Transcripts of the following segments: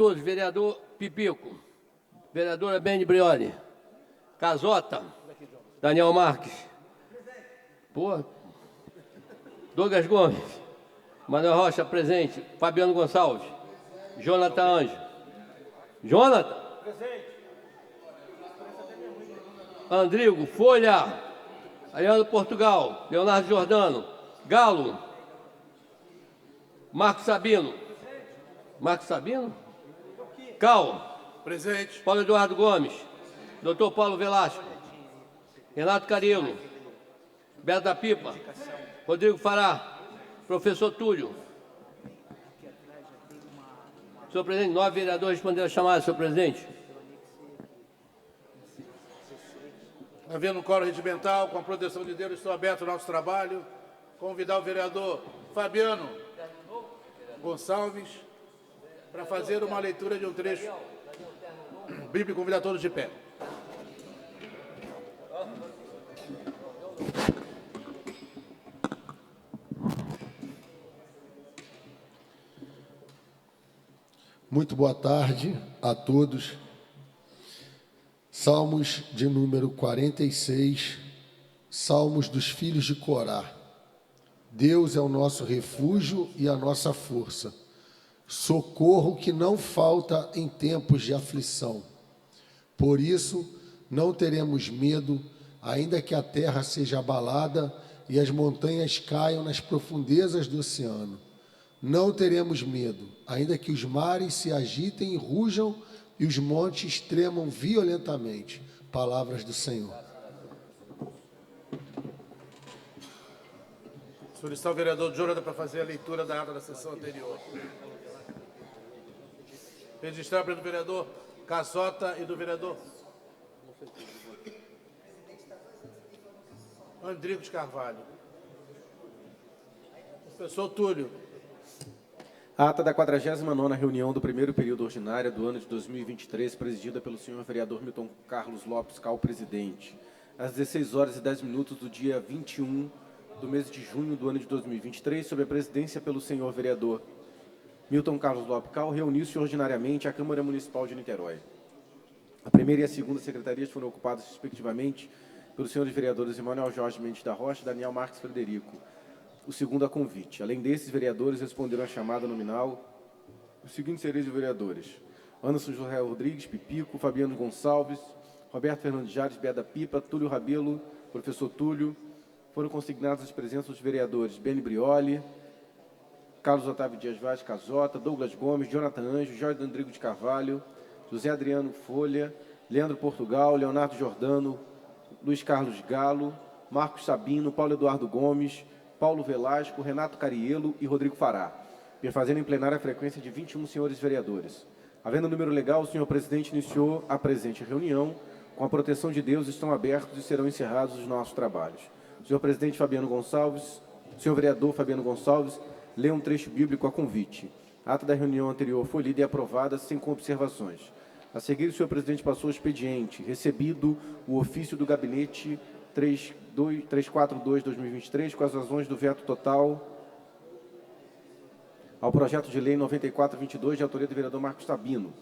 Todos, vereador Pipico, vereadora Beni Brioli, Casota, Daniel Marques, Douglas Gomes, Manuel Rocha, presente, Fabiano Gonçalves, Jonathan Anjo, Jonathan, presente, Andrigo, Folha, Ariano Portugal, Leonardo Jordano, Galo, Marcos Sabino, Cal, presente, Paulo Eduardo Gomes, Dr. Paulo Velasco, Renato Cariello, Beto da Pipa, Rodrigo Fará, Professor Túlio. Senhor presidente, 9 vereadores responderam a chamada, senhor presidente. havendo um quórum regimental, com a proteção de Deus, estou aberto ao nosso trabalho. Convidar o vereador Fabiano Gonçalves para fazer uma leitura de um trecho bíblico. Convidar todos de pé. Muito boa tarde a todos. Salmos de número 46, Salmos dos filhos de Corá. Deus é o nosso refúgio e a nossa força, socorro que não falta em tempos de aflição. Por isso, não teremos medo, ainda que a terra seja abalada e as montanhas caiam nas profundezas do oceano. Não teremos medo, ainda que os mares se agitem e rujam e os montes tremam violentamente. Palavras do Senhor. Solicitar o vereador Jonathan para fazer a leitura da ata da sessão anterior. Registrar pelo vereador Casota e do vereador Andrigo de Carvalho. Professor Túlio. Ata da 49ª reunião do primeiro período ordinário do ano de 2023, presidida pelo senhor vereador Milton Carlos Lopes Cal, presidente. Às 16h10 do dia 21 do mês de junho do ano de 2023, sob a presidência pelo senhor vereador Milton Carlos Lopes Cal, reuniu-se ordinariamente a Câmara Municipal de Niterói. A primeira e a segunda secretarias foram ocupadas, respectivamente, pelos senhores vereadores Emanuel Jorge Mendes da Rocha e Daniel Marques Frederico. O segundo a convite. Além desses, vereadores responderam à chamada nominal os seguintes seres de vereadores: Anderson José Rodrigues, Pipico, Fabiano Gonçalves, Roberto Fernandes Jales, Beada Pipa, Túlio Rabelo, professor Túlio. Foram consignados as presenças dos vereadores Beni Brioli, Carlos Otávio Dias Vaz Casota, Douglas Gomes, Jonathan Anjo, Jorge Andrigo de Carvalho, José Adriano Folha, Leandro Portugal, Leonardo Jordano, Luiz Carlos Galo, Marcos Sabino, Paulo Eduardo Gomes, Paulo Velasco, Renato Cariello e Rodrigo Fará, perfazendo em plenária a frequência de 21 senhores vereadores. Havendo número legal, o senhor presidente iniciou a presente reunião. Com a proteção de Deus, estão abertos e serão encerrados os nossos trabalhos. Senhor presidente Fabiano Gonçalves, senhor vereador Fabiano Gonçalves, lê um trecho bíblico a convite. A ata da reunião anterior foi lida e aprovada sem observações. A seguir, o senhor presidente passou ao expediente, recebido o ofício do gabinete 342/2023, com as razões do veto total ao projeto de lei 9422, de autoria do vereador Marcos Sabino.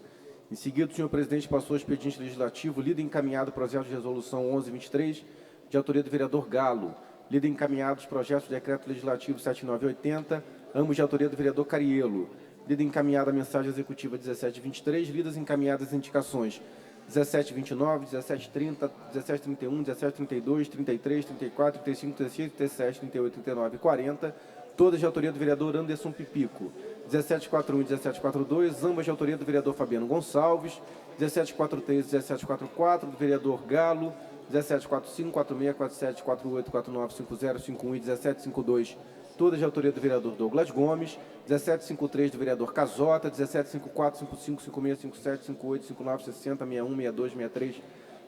Em seguida, o senhor presidente passou ao expediente legislativo, lido e encaminhado o projeto de resolução 1123, de autoria do vereador Galo, lido e encaminhado os projetos de decreto legislativo 7980, ambos de autoria do vereador Cariello, lido e encaminhada a mensagem executiva 1723, lidas e encaminhadas as indicações 1729, 1730, 1731, 1732, 33, 34, 35, 36, 37, 38, 39 e 40, todas de autoria do vereador Anderson Pipico. 1741 e 1742, ambas de autoria do vereador Fabiano Gonçalves. 1743 e 1744, do vereador Galo. 1745, 46, 47, 48, 49, 50, 51 e 1752, todas de autoria do vereador Douglas Gomes. 1753, do vereador Casota. 1754, 55, 56, 57, 58, 59, 60, 61, 62, 63,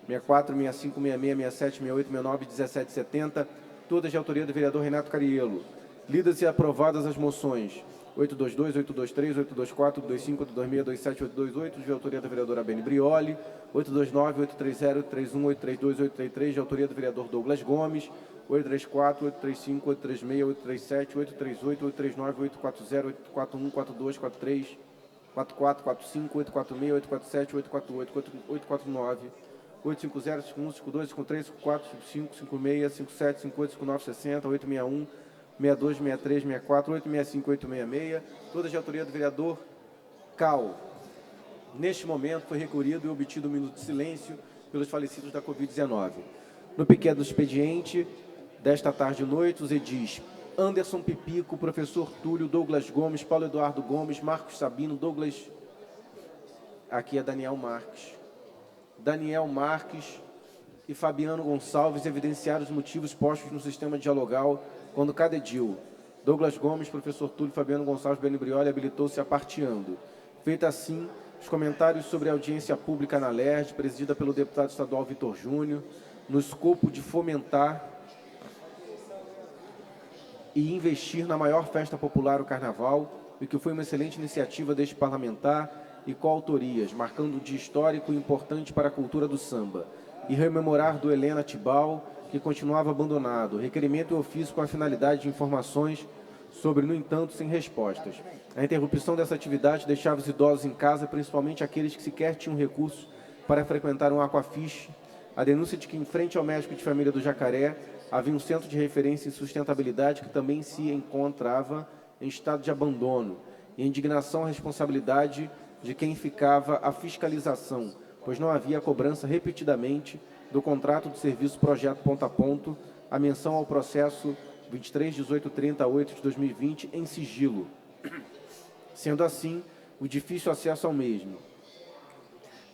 64, 65, 66, 67, 68, 69 e 1770, todas de autoria do vereador Renato Cariello. Lidas e aprovadas as moções 822, 823, 824, 825, 826, 827, 828, de autoria da vereadora Beni Brioli, 829, 830, 831, 832, 833, de autoria do vereador Douglas Gomes, 834, 835, 836, 837, 838, 839, 840, 841, 42, 43, 44, 45, 846, 847, 848, 849, 850, 51, 52, 53, 54, 55, 56, 57, 58, 59, 60, 861, 62, 63, 64, 865, 866, todas de autoria do vereador Cal. Neste momento, foi recolhido e obtido um minuto de silêncio pelos falecidos da Covid-19. No pequeno expediente desta tarde e noite, os edis Anderson Pipico, professor Túlio, Douglas Gomes, Paulo Eduardo Gomes, Marcos Sabino, Douglas... Aqui é Daniel Marques e Fabiano Gonçalves evidenciaram os motivos postos no sistema dialogal quando cada edil, Douglas Gomes, professor Túlio, Fabiano Gonçalves, Beni Brioli, habilitou-se aparteando. Feito assim, os comentários sobre a audiência pública na LERJ, presidida pelo deputado estadual Vitor Júnior, no escopo de fomentar e investir na maior festa popular, o Carnaval, e que foi uma excelente iniciativa deste parlamentar e coautorias, marcando um dia histórico e importante para a cultura do samba, e rememorar do Helena Tibau, que continuava abandonado, requerimento e ofício com a finalidade de informações sobre, no entanto, sem respostas. A interrupção dessa atividade deixava os idosos em casa, principalmente aqueles que sequer tinham recursos para frequentar um aquafiche. A denúncia de que, em frente ao médico de família do Jacaré, havia um centro de referência em sustentabilidade que também se encontrava em estado de abandono, e a indignação à responsabilidade de quem ficava à fiscalização, pois não havia cobrança repetidamente do contrato do serviço Projeto Ponto a Ponto, a menção ao processo 23.1838 de 2020 em sigilo, sendo assim o difícil acesso ao mesmo.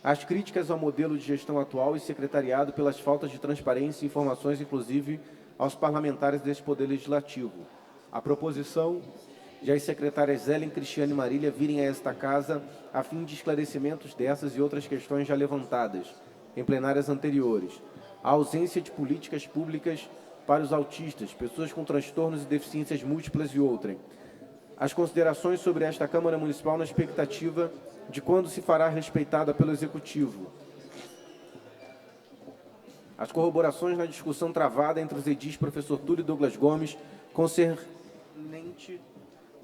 As críticas ao modelo de gestão atual e secretariado pelas faltas de transparência e informações, inclusive aos parlamentares deste Poder Legislativo. A proposição de as secretárias Ellen, Cristiane e Marília virem a esta casa a fim de esclarecimentos dessas e outras questões já levantadas em plenárias anteriores. A ausência de políticas públicas para os autistas, pessoas com transtornos e deficiências múltiplas e outrem. As considerações sobre esta Câmara Municipal na expectativa de quando se fará respeitada pelo Executivo. As corroborações na discussão travada entre os edis professor Túlio e Douglas Gomes concernente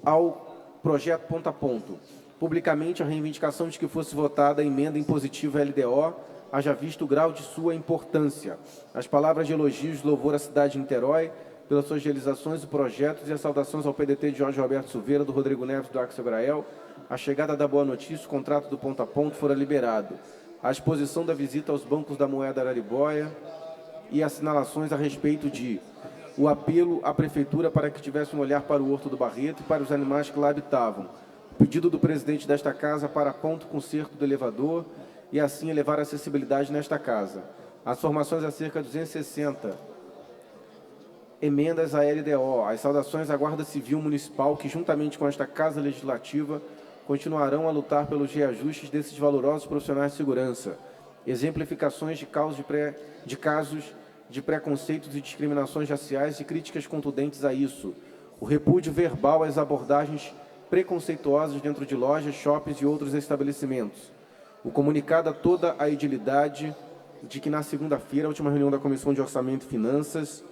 ao projeto Ponto a Ponto. Publicamente, a reivindicação de que fosse votada a emenda impositiva LDO, haja visto o grau de sua importância. As palavras de elogios de louvor à cidade de Niterói, pelas suas realizações e projetos, e as saudações ao PDT de Jorge Roberto Silveira, do Rodrigo Neves, do Axel Grael, a chegada da boa notícia, o contrato do Ponto a Ponto fora liberado. A exposição da visita aos bancos da moeda Araribóia e assinalações a respeito de o apelo à Prefeitura para que tivesse um olhar para o Horto do Barreto e para os animais que lá habitavam. O pedido do presidente desta casa para ponto conserto do elevador e assim elevar a acessibilidade nesta casa. As formações acerca de 260 emendas à LDO, as saudações à Guarda Civil Municipal, que juntamente com esta Casa Legislativa continuarão a lutar pelos reajustes desses valorosos profissionais de segurança. Exemplificações de casos de preconceitos e discriminações raciais e críticas contundentes a isso. O repúdio verbal às abordagens preconceituosas dentro de lojas, shoppings e outros estabelecimentos. O comunicado a toda a edilidade de que na segunda-feira, a última reunião da Comissão de Orçamento e Finanças,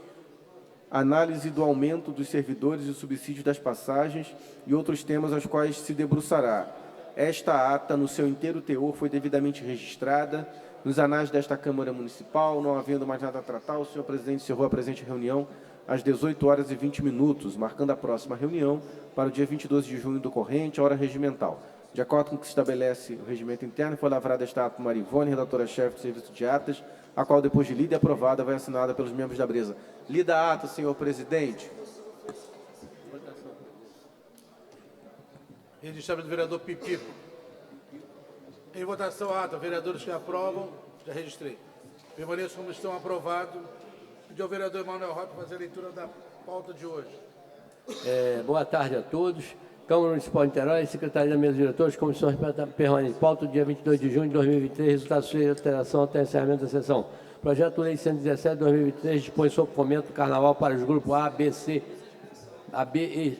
análise do aumento dos servidores e subsídio das passagens e outros temas aos quais se debruçará. Esta ata, no seu inteiro teor, foi devidamente registrada nos anais desta Câmara Municipal. Não havendo mais nada a tratar, o senhor presidente encerrou a presente reunião às 18h20, marcando a próxima reunião para o dia 22 de junho do corrente, a hora regimental. De acordo com o que estabelece o regimento interno, foi lavrada esta ata por Marivone, redatora-chefe do Serviço de Atas, a qual, depois de lida e aprovada, vai assinada pelos membros da mesa. Lida a ata, senhor presidente. Registrado do vereador Pipico. Em votação a ata, vereadores que aprovam, já registrei. Permaneço como estão aprovados. Pedir ao vereador Emanuel Roque fazer a leitura da pauta de hoje. Boa tarde a todos. Câmara Municipal de Niterói, Secretaria da Mesa de Diretores, Comissões Permanentes. Pauta do dia 22 de junho de 2023, resultados de alteração até encerramento da sessão. Projeto Lei 117 de 2023 dispõe sobre fomento do Carnaval para os grupos A, B, C, B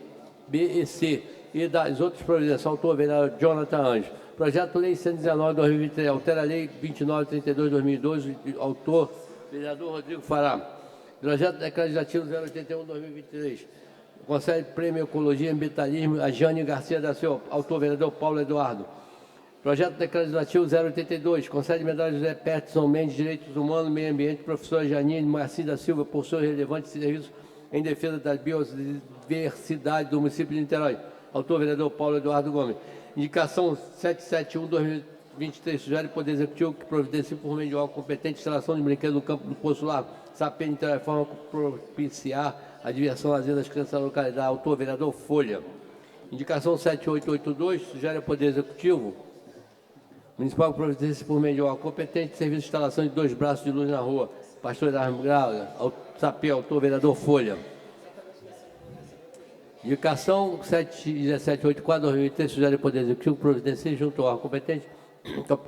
e C e das outras providências. Autor, vereador Jonathan Anjos. Projeto Lei 119 de 2023, altera a Lei 2932 de 2012. Autor, vereador Rodrigo Fará. Projeto Legislativo 081 de 2023. Concede Prêmio Ecologia e Ambientalismo a Jane Garcia da Silva, autor vereador Paulo Eduardo. Projeto Legislativo 082, concede medalha José Peterson Mendes, Direitos Humanos, Meio Ambiente, professora Janine Marci da Silva, por seu relevante serviço em defesa da biodiversidade do município de Niterói. Autor, vereador Paulo Eduardo Gomes. Indicação 771-2023, sugere o Poder Executivo que providencie por meio de órgão competente instalação de brinquedos no campo do Poço Largo, Sapê, Niterói, de forma a propiciar a diversão e lazer das crianças da localidade. Autor, vereador Folha. Indicação 7882, sugere ao Poder Executivo municipal providência por meio de órgão competente, serviço de instalação de 2 braços de luz na rua. Pastor Erasmo Grau, Sapê, autor, vereador Folha. Indicação 1784-2003, sugere ao Poder Executivo providenciar junto ao órgão competente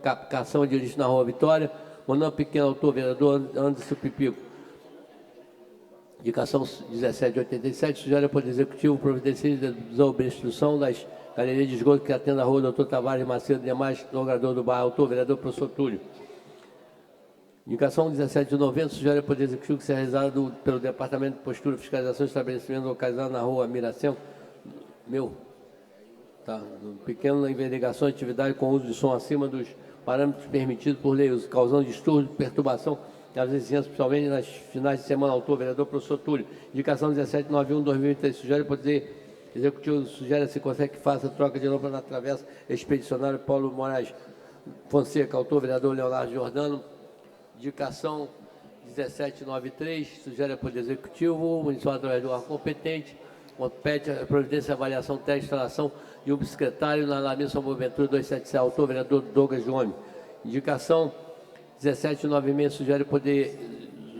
captação de lixo na rua Vitória. Monão Pequeno, autor, vereador Anderson Pipico. Indicação 1787, sugere ao Poder Executivo providenciar a obstrução das galerias de esgoto que atende a rua Doutor Tavares Macedo e demais logrador do bairro. Autor, vereador professor Túlio. Indicação 1790, sugere ao Poder Executivo que seja realizado pelo Departamento de Postura e Fiscalização de Estabelecimento localizado na rua Miracema. Pequena investigação de atividade com uso de som acima dos parâmetros permitidos por lei, causando distúrbio e perturbação das vizinhanças, principalmente nas finais de semana. Autor, vereador professor Túlio. Indicação 1791-2003, sugere ao Poder Executivo, sugere se consegue que faça troca de lâmpada na travessa expedicionário Paulo Moraes Fonseca. Autor, vereador Leonardo Jordano. Indicação 1793, sugere ao Poder Executivo, municipal através do órgão competente, compete a providência de avaliação técnica, instalação de um bicicletário na Alameda São Boaventura 277, autor, vereador Douglas Gomes. Indicação 1796, sugere ao Poder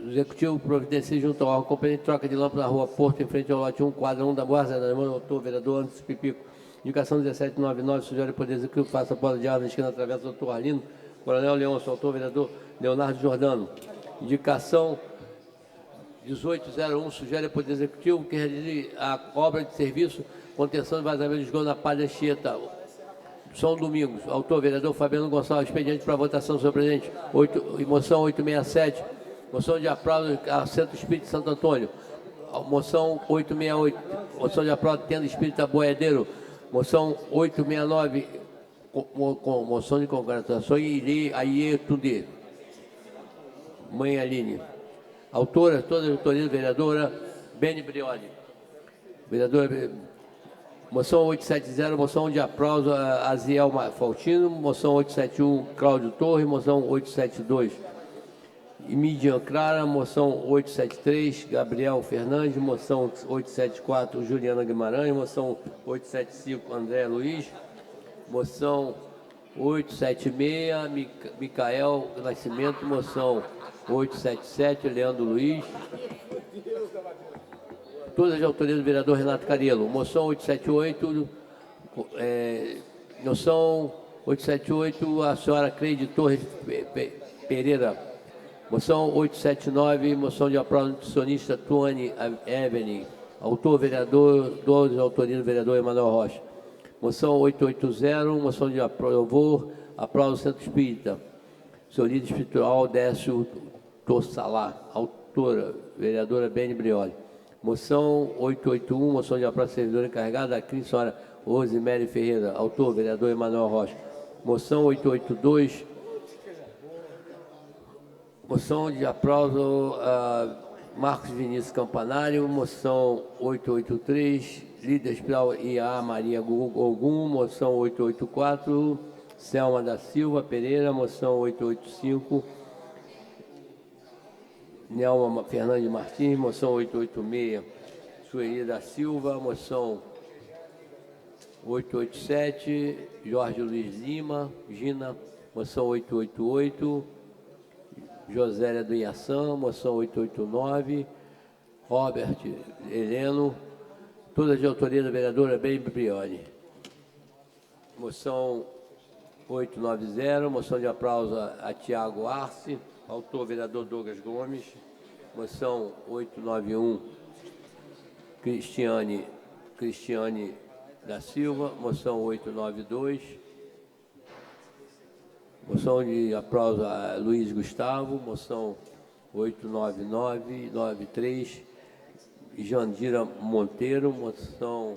Executivo providenciar junto ao órgão competente troca de lâmpada na rua Porto, em frente ao lote 1, quadra 1 da Boa da autor, vereador Anderson Pipico. Indicação 1799, sugere ao Poder Executivo faça a bola de árvore na esquina através do doutor Arlindo, Coronel Leôncio, autor, vereador Leonardo Jordano. Indicação 1801, sugere ao Poder Executivo que realize a obra de serviço contenção de vazamento de esgoto na Palha Anchieta, São Domingos. Autor, vereador Fabiano Gonçalves. Expediente para votação, senhor presidente. Moção 867. Moção de aplauso a Centro Espírita Santo Antônio. Moção 868. Moção de aplauso Tenda Espírita Boiadeiro. Moção 869. Moção de congratulação e Aietunde. Mãe Aline. Autora, toda a autoria, vereadora Beni Brioli. Vereadora, moção 870, moção de aplauso a Aziel Faustino, moção 871, Cláudio Torres, moção 872, Midian Clara, moção 873, Gabriel Fernandes, moção 874, Juliana Guimarães, moção 875, André Luiz, moção 876, Micael Nascimento, moção 877, Leandro Luiz. Todas as autorias do vereador Renato Carello. Moção 878, moção 878, a senhora Cleide Torres Pereira. Moção 879, moção de aplauso nutricionista Tuane Evelyn. Autor, vereador, 12 autorias do vereador Emanuel Rocha. Moção 880, moção de aplauso Centro Espírita. Seu líder espiritual, Décio Tossalá. Autora, vereadora Beni Brioli. Moção 881, moção de aplauso servidora encarregada, da senhora Rosemary Ferreira. Autor, vereador Emanuel Rocha. Moção 882, moção de aplauso a Marcos Vinícius Campanário. Moção 883, líder espiritual IA Maria Ogum. Moção 884, Selma da Silva Pereira. Moção 885, Nelma Fernandes Martins. Moção 886, Sueli da Silva. Moção 887, Jorge Luiz Lima, Gina. Moção 888, Josélia do Iaçã. Moção 889, Robert Heleno. Todas de autoria da vereadora Beni Brioli. Moção 890, moção de aplauso a Tiago Arce. Autor, vereador Douglas Gomes. Moção 891, Cristiane da Silva. Moção 892. Moção de aplauso a Luiz Gustavo. Moção 89993, Jandira Monteiro. Moção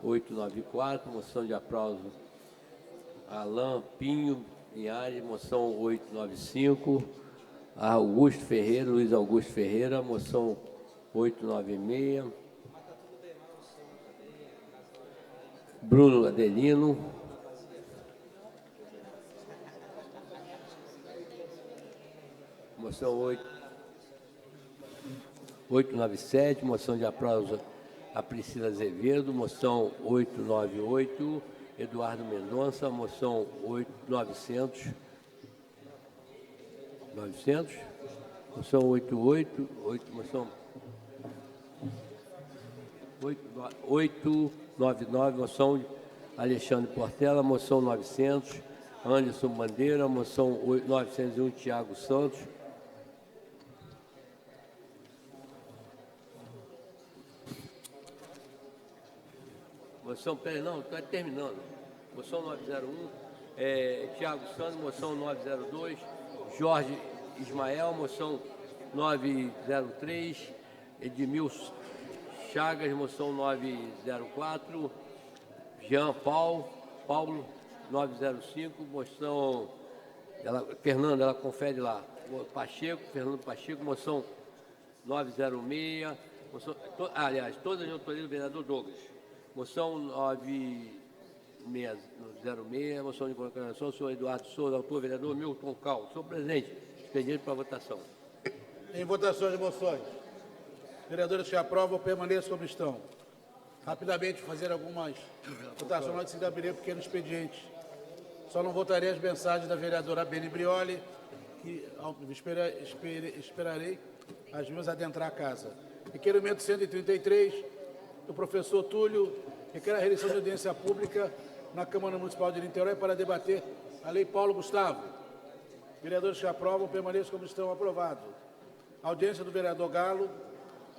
894, moção de aplauso Alain Pinho Linhares, moção 895, Augusto Ferreira, Luiz Augusto Ferreira, moção 896, Bruno Adelino, moção 897, moção de aplauso a Priscila Azevedo, moção 898, Eduardo Mendonça, moção 900, moção 88, moção 899, moção Alexandre Portela, moção 900, Anderson Bandeira, moção 901, Tiago Santos, moção, peraí, não, está terminando. Moção 901, Tiago Santos, moção 902, Jorge Ismael, moção 903, Edmilson Chagas, moção 904, Jean Paulo 905, moção, Fernanda, ela confere lá, Fernando Pacheco, moção 906, moção, aliás, todas as autorias do vereador Douglas. Moção 9606, moção de convocação, senhor Eduardo Souza, autor, vereador Milton Cal. Senhor presidente, expediente para votação. Em votação de moções. Vereadores que aprovam, permaneçam como estão. Rapidamente fazer algumas votações antes de abrir pequeno expediente. Só não votarei as mensagens da vereadora Beni Brioli, que esperarei as minhas adentrar a casa. Requerimento 133, do professor Túlio, requer a realização de audiência pública na Câmara Municipal de Niterói para debater a Lei Paulo Gustavo. Vereadores que aprovam, permaneçam como estão, aprovado. Audiência do vereador Galo,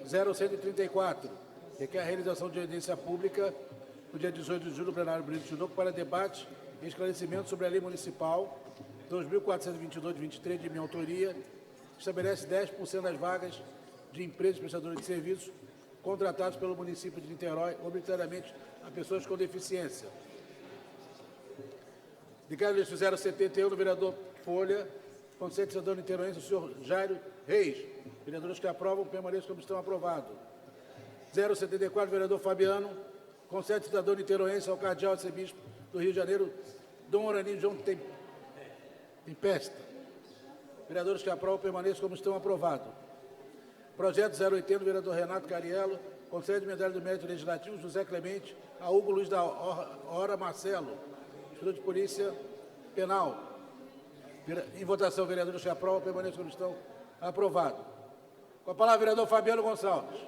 0134, requer a realização de audiência pública no dia 18 de julho, no plenário Brito Tinoco, para debate e esclarecimento sobre a Lei Municipal 2422-23, de minha autoria, que estabelece 10% das vagas de empresas prestadoras de serviços contratados pelo município de Niterói, obrigatoriamente a pessoas com deficiência. Declaro lista 071 do vereador Folha, Conselho Cidadão Niteroense, o senhor Jairo Reis. Vereadores que aprovam, permaneçam como estão, aprovado. 074, vereador Fabiano, Conselho Cidadão Niteroense, ao cardeal arcebispo do Rio de Janeiro, Dom Orani João Tempesta. Vereadores que aprovam, permaneçam como estão, aprovado. Projeto 080, do vereador Renato Cariello, Conselho de Medalha do Mérito Legislativo, José Clemente, a Hugo Luiz da Hora Marcelo, Instituto de Polícia Penal. Em votação, vereadores que aprovam, permaneçam como estão, aprovado. Com a palavra, vereador Fabiano Gonçalves.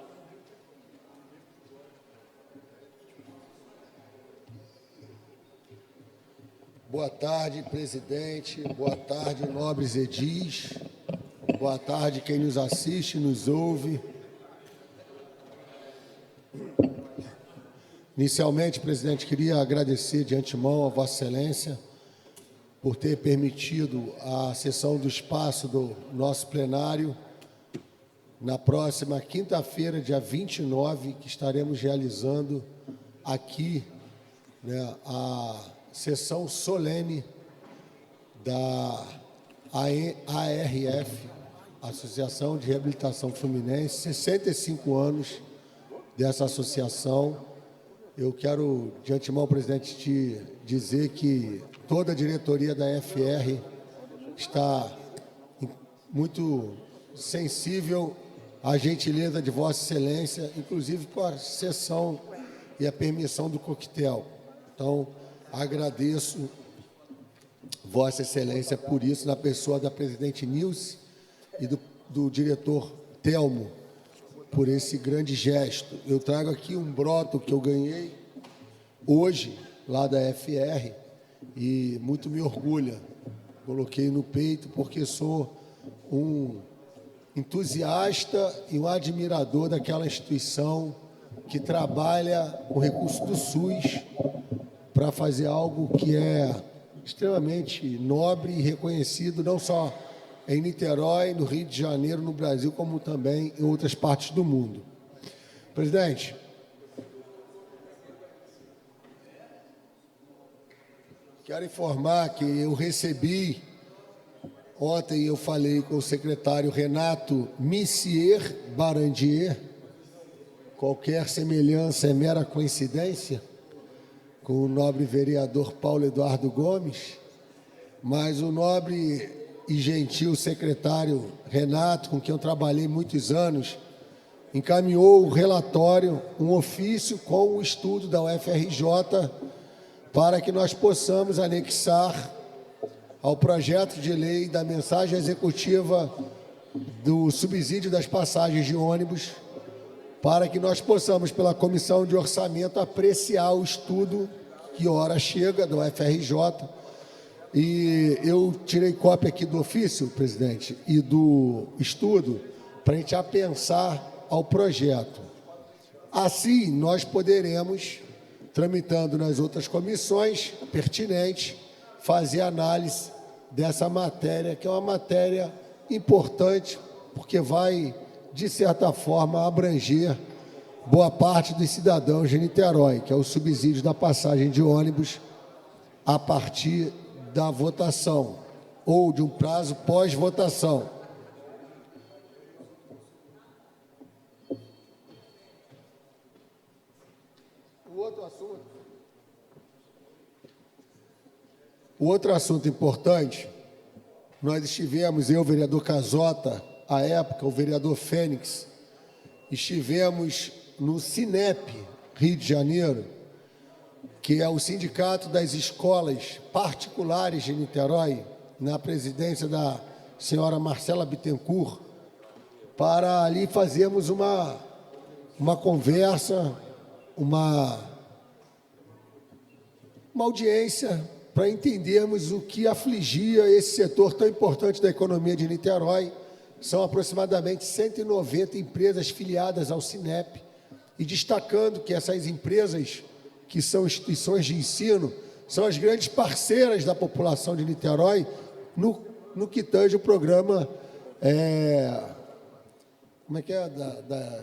Boa tarde, presidente. Boa tarde, nobres edis. Boa tarde, quem nos assiste, nos ouve. Inicialmente, presidente, queria agradecer de antemão a Vossa Excelência por ter permitido a sessão do espaço do nosso plenário na próxima quinta-feira, dia 29, que estaremos realizando aqui, né, a sessão solene da ARF, Associação de Reabilitação Fluminense, 65 anos dessa associação. Eu quero, de antemão, presidente, te dizer que toda a diretoria da FR está muito sensível à gentileza de Vossa Excelência, inclusive com a sessão e a permissão do coquetel. Então, agradeço Vossa Excelência por isso, na pessoa da presidente Nilce e do diretor Telmo, por esse grande gesto. Eu trago aqui um broto que eu ganhei hoje, lá da FR, e muito me orgulha. Coloquei no peito porque sou um entusiasta e um admirador daquela instituição que trabalha com recurso do SUS para fazer algo que é extremamente nobre e reconhecido, não só em Niterói, no Rio de Janeiro, no Brasil, como também em outras partes do mundo. Presidente, Quero informar que eu recebi, ontem eu falei com o secretário Renato Missier Barandier, qualquer semelhança é mera coincidência, com o nobre vereador Paulo Eduardo Gomes, mas o nobre e gentil secretário Renato, com quem eu trabalhei muitos anos, encaminhou o relatório, um ofício com o estudo da UFRJ, para que nós possamos anexar ao projeto de lei da mensagem executiva do subsídio das passagens de ônibus, para que nós possamos, pela Comissão de Orçamento, apreciar o estudo que hora chega da UFRJ. E eu tirei cópia aqui do ofício, presidente, e do estudo, para a gente apensar ao projeto. Assim, nós poderemos, tramitando nas outras comissões pertinentes, fazer análise dessa matéria, que é uma matéria importante, porque vai, de certa forma, abranger boa parte dos cidadãos de Niterói, que é o subsídio da passagem de ônibus a partir da votação, ou de um prazo pós-votação. O outro assunto importante, nós estivemos, eu, o vereador Casota, à época, o vereador Fênix, estivemos no Sinep, Rio de Janeiro, que é o Sindicato das Escolas Particulares de Niterói, na presidência da senhora Marcela Bittencourt, para ali fazermos uma conversa, uma audiência, para entendermos o que afligia esse setor tão importante da economia de Niterói. São aproximadamente 190 empresas filiadas ao Sinep, e destacando que essas empresas, que são instituições de ensino, são as grandes parceiras da população de Niterói no que tange o programa, como é que é, da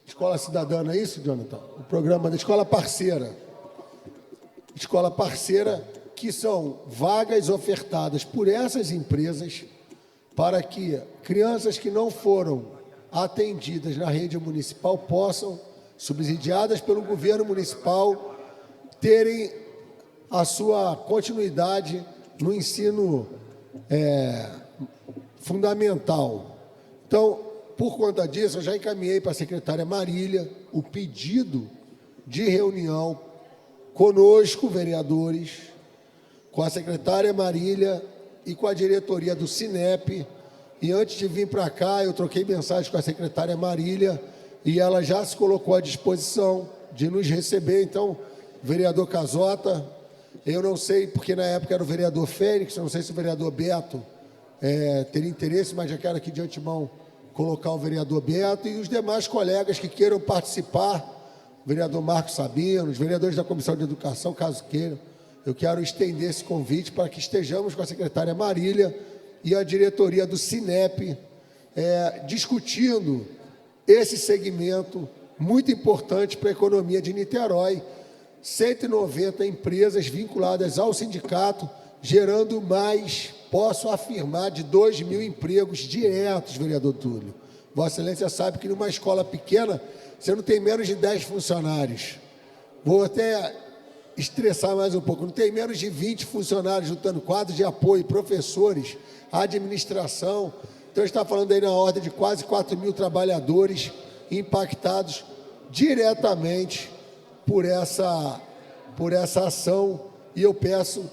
Escola Cidadã, não é isso, Jonathan? O programa da Escola Parceira. Escola Parceira, que são vagas ofertadas por essas empresas para que crianças que não foram atendidas na rede municipal possam, subsidiadas pelo governo municipal, terem a sua continuidade no ensino fundamental. Então, por conta disso, eu já encaminhei para a secretária Marília o pedido de reunião conosco, vereadores, com a secretária Marília e com a diretoria do Sinep. E antes de vir para cá, eu troquei mensagem com a secretária Marília e ela já se colocou à disposição de nos receber. Então, vereador Casota, eu não sei, porque na época era o vereador Fênix, eu não sei se o vereador Beto teria interesse, mas já quero aqui de antemão colocar o vereador Beto e os demais colegas que queiram participar, o vereador Marcos Sabino, os vereadores da Comissão de Educação, caso queiram. Eu quero estender esse convite para que estejamos com a secretária Marília e a diretoria do Sinep discutindo esse segmento muito importante para a economia de Niterói. 190 empresas vinculadas ao sindicato, gerando mais, posso afirmar, de 2.000 empregos diretos, vereador Túlio. Vossa Excelência sabe que numa escola pequena, você não tem menos de 10 funcionários. Vou até estressar mais um pouco. Não tem menos de 20 funcionários, juntando quadros de apoio, professores, administração. Então, está falando aí na ordem de quase 4.000 trabalhadores impactados diretamente por essa ação. E eu peço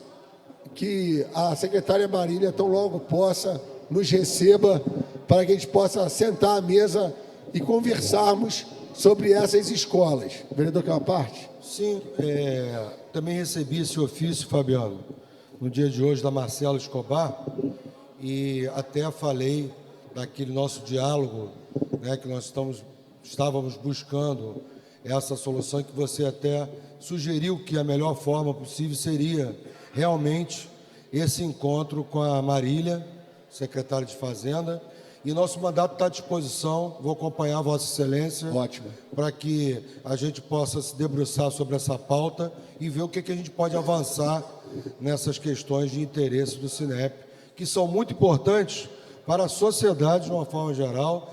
que a secretária Marília, tão logo possa, nos receba para que a gente possa sentar à mesa e conversarmos sobre essas escolas. Vereador, quer uma parte? Sim, também recebi esse ofício, Fabiano, no dia de hoje, da Marcela Escobar, e até falei daquele nosso diálogo, né, que nós estávamos buscando essa solução, que você até sugeriu que a melhor forma possível seria realmente esse encontro com a Marília, secretária de Fazenda, E nosso mandato está à disposição, vou acompanhar Vossa Excelência. Ótimo. Para que a gente possa se debruçar sobre essa pauta e ver o que a gente pode avançar nessas questões de interesse do Cinep, que são muito importantes para a sociedade de uma forma geral,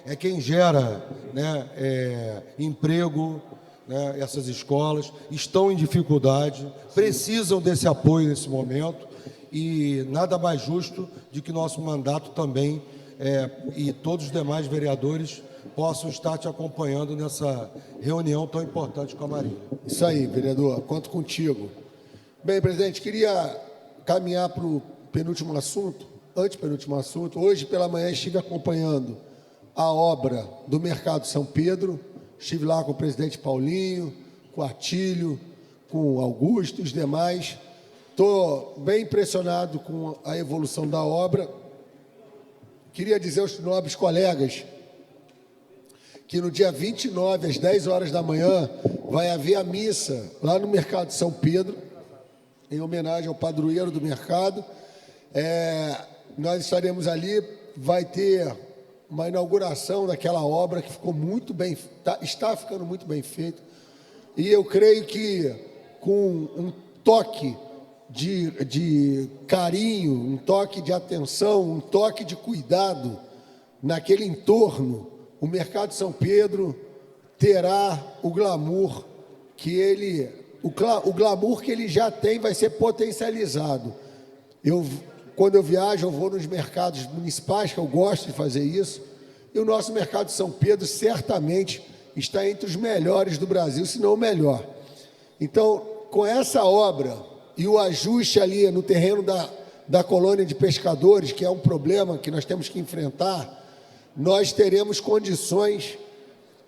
é quem gera, né, emprego, né, essas escolas estão em dificuldade, precisam desse apoio nesse momento, e nada mais justo de que nosso mandato também e todos os demais vereadores possam estar te acompanhando nessa reunião tão importante com a Marília. Isso aí, vereador, conto contigo. Bem, presidente, queria caminhar para o penúltimo assunto, antepenúltimo assunto. Hoje pela manhã estive acompanhando a obra do Mercado São Pedro, estive lá com o presidente Paulinho, com o Atílio, com o Augusto e os demais. Estou bem impressionado com a evolução da obra. Queria dizer aos nobres colegas que no dia 29, às 10 horas da manhã, vai haver a missa lá no Mercado São Pedro, em homenagem ao padroeiro do mercado. Nós estaremos ali, vai ter uma inauguração daquela obra que ficou muito bem, está ficando muito bem feita. E eu creio que com um toque de carinho, um toque de atenção, um toque de cuidado naquele entorno, o Mercado São Pedro terá o glamour que o glamour que ele já tem vai ser potencializado. Quando eu viajo, eu vou nos mercados municipais, que eu gosto de fazer isso, e o nosso Mercado de São Pedro certamente está entre os melhores do Brasil, se não o melhor. Então, com essa obra e o ajuste ali no terreno da colônia de pescadores, que é um problema que nós temos que enfrentar, nós teremos condições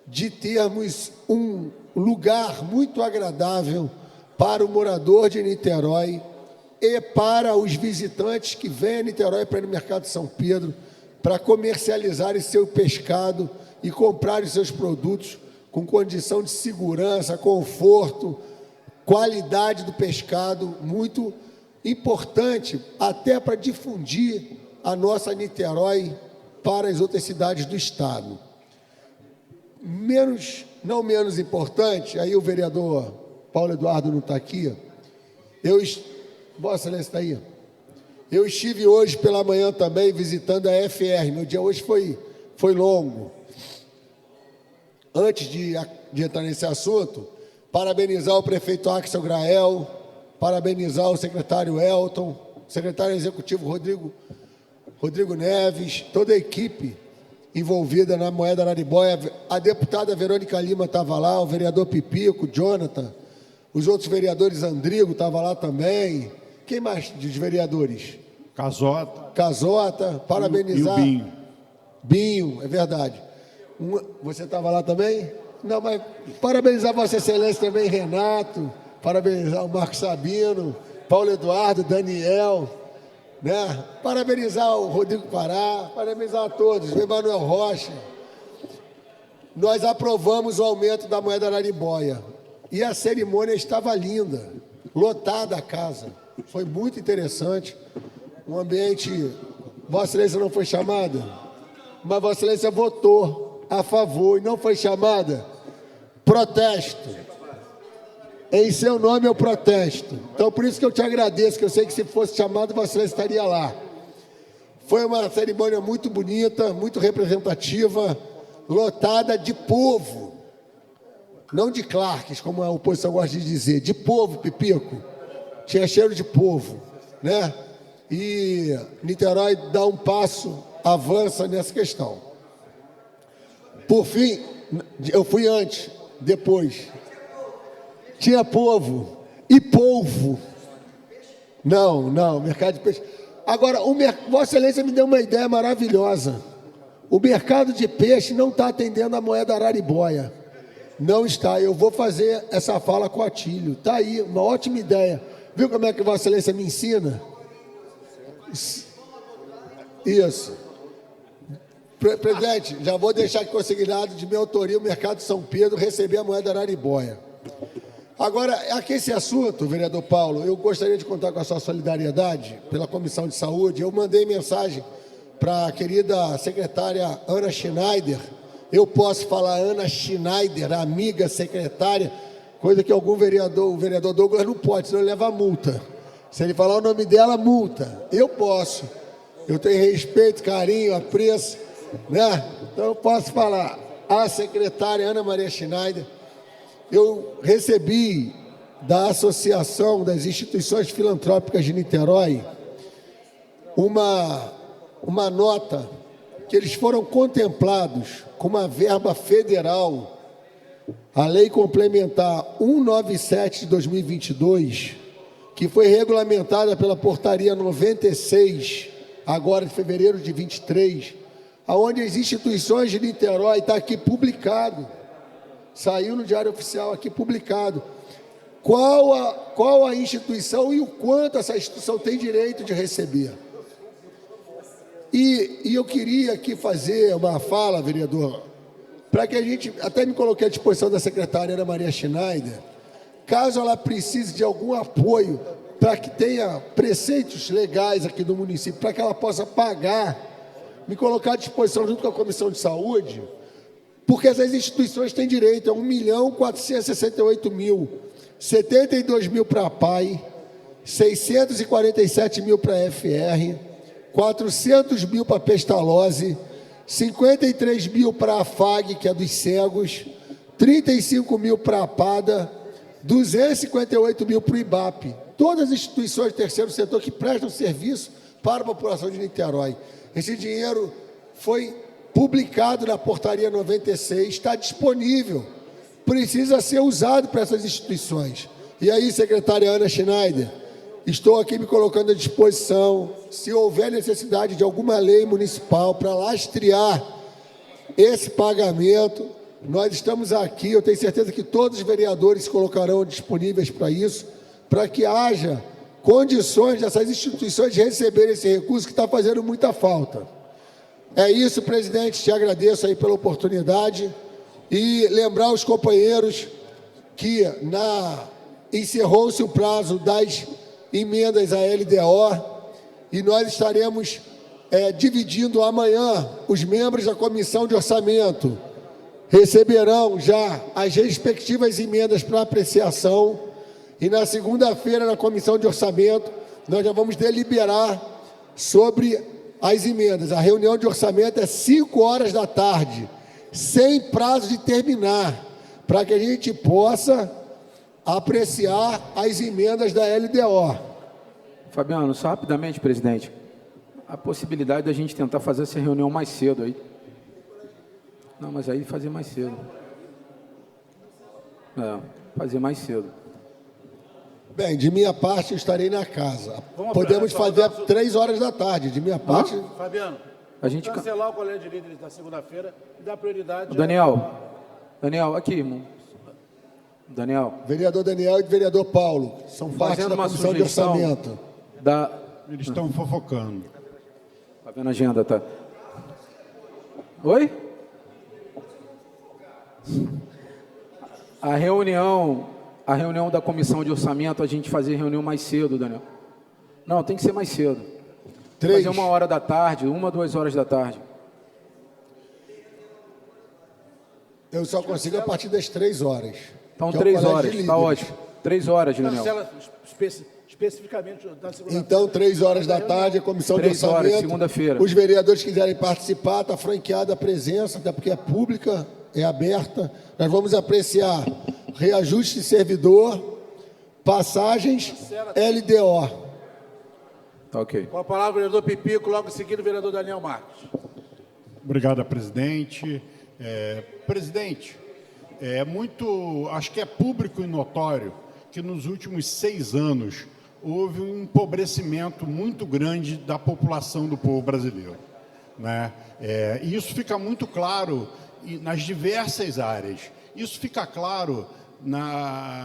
de termos um lugar muito agradável para o morador de Niterói e para os visitantes que vêm a Niterói para ir no Mercado de São Pedro, para comercializarem seu pescado e comprarem seus produtos com condição de segurança, conforto, qualidade do pescado, muito importante até para difundir a nossa Niterói para as outras cidades do estado. Não menos importante, aí o vereador Paulo Eduardo não está aqui, Vossa Excelência está aí. Eu estive hoje pela manhã também visitando a FR, meu dia hoje foi longo. Antes de entrar nesse assunto, parabenizar o prefeito Axel Grael, parabenizar o secretário Elton, o secretário executivo Rodrigo Neves, toda a equipe envolvida na Moeda Araribóia. A deputada Verônica Lima estava lá, o vereador Pipico, Jonathan, os outros vereadores, Andrigo estava lá também. Quem mais dos vereadores? Casota, parabenizar. E o Binho. Binho, é verdade. Você estava lá também? Não, mas parabenizar Vossa Excelência também, Renato, parabenizar o Marcos Sabino, Paulo Eduardo, Daniel, né? Parabenizar o Rodrigo Pará, parabenizar a todos, o Emanuel Rocha. Nós aprovamos o aumento da moeda Araribóia e a cerimônia estava linda, lotada a casa, foi muito interessante, um ambiente. Vossa Excelência não foi chamada, mas Vossa Excelência votou a favor e não foi chamada. Protesto. Em seu nome eu protesto. Então, por isso que eu te agradeço, que eu sei que se fosse chamado, você estaria lá. Foi uma cerimônia muito bonita, muito representativa, lotada de povo. Não de Clarks, como a oposição gosta de dizer, de povo, Pipico. Tinha cheiro de povo, né? E Niterói dá um passo, avança nessa questão. Por fim, eu fui antes, depois. Tinha povo e polvo. Não, mercado de peixe. Agora, Vossa Excelência me deu uma ideia maravilhosa. O mercado de peixe não está atendendo a moeda Araribóia. Não está. Eu vou fazer essa fala com o Atílio. Está aí, uma ótima ideia. Viu como é que Vossa Excelência me ensina? Isso. Presidente, já vou deixar aqui consignado de minha autoria o Mercado de São Pedro receber a moeda Araribóia. Agora, aqui esse assunto, vereador Paulo, eu gostaria de contar com a sua solidariedade pela Comissão de Saúde. Eu mandei mensagem para a querida secretária Ana Schneider. Eu posso falar Ana Schneider, amiga secretária, coisa que o vereador Douglas não pode, senão ele leva multa. Se ele falar o nome dela, multa. Eu posso. Eu tenho respeito, carinho, apreço, né? Então eu posso falar. A secretária Ana Maria Schneider, eu recebi da Associação das Instituições Filantrópicas de Niterói uma nota que eles foram contemplados com uma verba federal, a Lei Complementar 197 de 2022, que foi regulamentada pela Portaria 96, agora de fevereiro de 23, aonde as instituições de Niterói, está aqui publicado, saiu no Diário Oficial aqui publicado, qual a instituição e o quanto essa instituição tem direito de receber. E eu queria aqui fazer uma fala, vereador, para que a gente, até me coloquei à disposição da secretária Ana Maria Schneider, caso ela precise de algum apoio para que tenha preceitos legais aqui do município, para que ela possa pagar, me colocar à disposição junto com a Comissão de Saúde, porque essas instituições têm direito a 1.468.000, 72 mil para a PAI, 647 mil para a FR, 400 mil para a Pestalozzi, 53 mil para a FAG, que é dos cegos, 35 mil para a PADA, 258 mil para o IBAP. Todas as instituições do terceiro setor que prestam serviço para a população de Niterói. Esse dinheiro foi publicado na Portaria 96, está disponível, precisa ser usado para essas instituições. E aí, secretária Ana Schneider, estou aqui me colocando à disposição, se houver necessidade de alguma lei municipal para lastrear esse pagamento, nós estamos aqui, eu tenho certeza que todos os vereadores se colocarão disponíveis para isso, para que haja condições dessas instituições de receberem esse recurso que está fazendo muita falta. É isso, presidente, te agradeço aí pela oportunidade e lembrar os companheiros que encerrou-se o prazo das emendas à LDO e nós estaremos dividindo amanhã. Os membros da Comissão de Orçamento receberão já as respectivas emendas para apreciação e na segunda-feira, na Comissão de Orçamento, nós já vamos deliberar sobre as emendas. A reunião de orçamento é 5 horas da tarde, sem prazo de terminar, para que a gente possa apreciar as emendas da LDO. Fabiano, só rapidamente, presidente, a possibilidade da gente tentar fazer essa reunião mais cedo aí. Não, mas aí fazer mais cedo. Fazer mais cedo. Bem, de minha parte, eu estarei na casa. Podemos fazer 3 horas da tarde. De minha parte... Fabiano, a gente cancelar o colégio de líderes da segunda-feira e dar prioridade... Daniel, aqui, irmão. Daniel. Vereador Daniel e vereador Paulo, são parte da Comissão de Orçamento. Eles estão fofocando. Está vendo a agenda, tá? Oi? A reunião da Comissão de Orçamento, a gente fazer reunião mais cedo, Daniel. Não, tem que ser mais cedo. 3. Fazer 1 hora da tarde, 1, 2 horas da tarde. Eu só consigo a partir das 3 horas. Então, 3 horas, está ótimo. 3 horas, Daniel. Cancela especificamente na segunda-feira. Então, 3 horas da tarde, a Comissão de 3 Orçamento. horas, segunda-feira. Os vereadores que quiserem participar, está franqueada a presença, até porque é pública, é aberta. Nós vamos apreciar reajuste de servidor, passagens, LDO. Tá ok. Com a palavra, o vereador Pipico, logo em seguida, o vereador Daniel Marques. Obrigado, presidente. Presidente, acho que é público e notório que nos últimos 6 anos houve um empobrecimento muito grande da população do povo brasileiro, né? E isso fica muito claro nas diversas áreas. Isso fica claro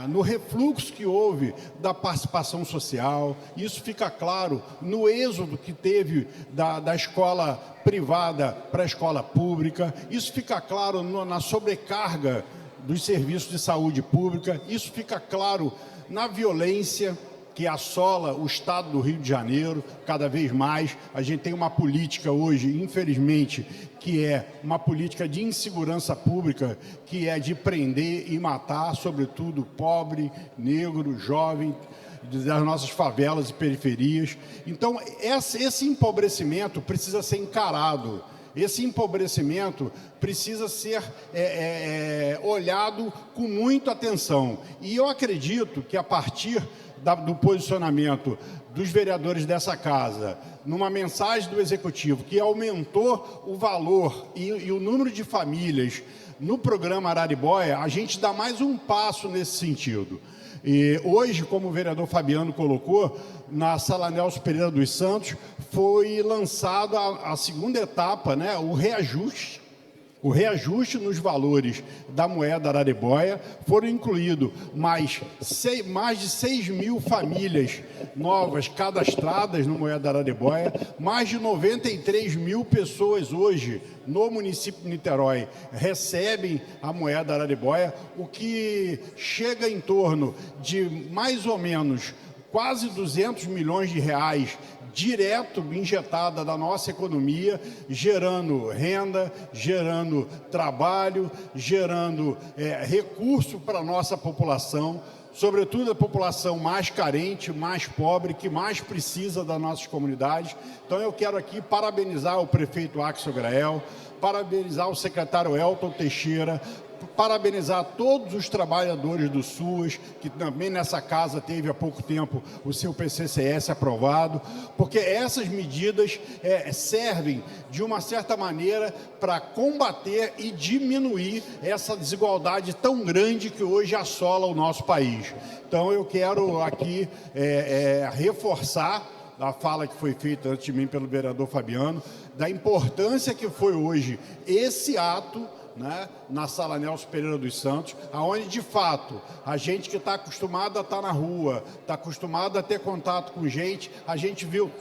no refluxo que houve da participação social, isso fica claro no êxodo que teve da escola privada para a escola pública, isso fica claro na sobrecarga dos serviços de saúde pública, isso fica claro na violência que assola o estado do Rio de Janeiro cada vez mais. A gente tem uma política hoje, infelizmente, que é uma política de insegurança pública, que é de prender e matar, sobretudo, pobre, negro, jovem, das nossas favelas e periferias. Então, esse empobrecimento precisa ser encarado. Esse empobrecimento precisa ser olhado com muita atenção. E eu acredito que, a partir do posicionamento dos vereadores dessa casa, numa mensagem do Executivo, que aumentou o valor e o número de famílias no programa Araribóia, a gente dá mais um passo nesse sentido. E hoje, como o vereador Fabiano colocou, na Sala Nelson Pereira dos Santos, foi lançado a segunda etapa, né, o reajuste nos valores da moeda Araribóia. Foram incluídos mais de 6 mil famílias novas cadastradas no moeda Araribóia, mais de 93 mil pessoas hoje no município de Niterói recebem a moeda Araribóia, o que chega em torno de mais ou menos quase 200 milhões de reais direto injetada da nossa economia, gerando renda, gerando trabalho, gerando recurso para a nossa população, sobretudo a população mais carente, mais pobre, que mais precisa das nossas comunidades. Então eu quero aqui parabenizar o prefeito Axel Grael, parabenizar o secretário Elton Teixeira, parabenizar todos os trabalhadores do SUAS, que também nessa casa teve há pouco tempo o seu PCCS aprovado, porque essas medidas servem, de uma certa maneira, para combater e diminuir essa desigualdade tão grande que hoje assola o nosso país. Então, eu quero aqui reforçar a fala que foi feita antes de mim pelo vereador Fabiano, da importância que foi hoje esse ato, né, na Sala Nelson Pereira dos Santos, onde, de fato, a gente que está acostumado a estar na rua, está acostumado a ter contato com gente, a gente viu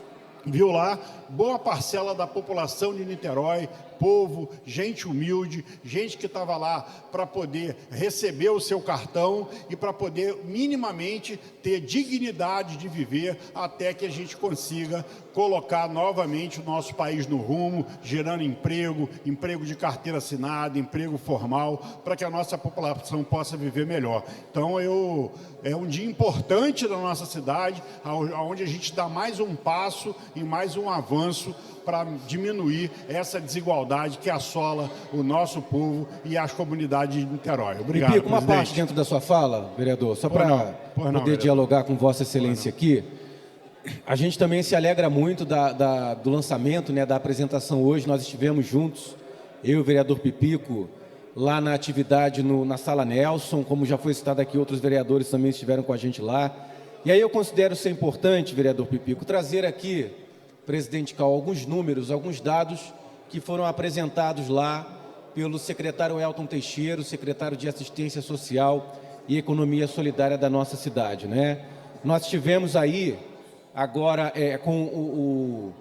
lá boa parcela da população de Niterói, povo, gente humilde, gente que estava lá para poder receber o seu cartão e para poder minimamente ter dignidade de viver até que a gente consiga colocar novamente o nosso país no rumo, gerando emprego de carteira assinada, emprego formal, para que a nossa população possa viver melhor. Então, é um dia importante da nossa cidade, onde a gente dá mais um passo e mais um avanço para diminuir essa desigualdade que assola o nosso povo e as comunidades de Niterói. Obrigado, Pipico, uma presidente. parte dentro da sua fala, vereador, só para poder vereador. dialogar com Vossa Excelência aqui. A gente também se alegra muito do lançamento, né, da apresentação hoje. Nós estivemos juntos, eu e o vereador Pipico, lá na atividade na Sala Nelson, como já foi citado aqui, outros vereadores também estiveram com a gente lá. E aí eu considero ser importante, vereador Pipico, trazer aqui, presidente Cal, alguns números, alguns dados que foram apresentados lá pelo secretário Elton Teixeira, secretário de Assistência Social e Economia Solidária da nossa cidade, né? Nós tivemos aí, agora, com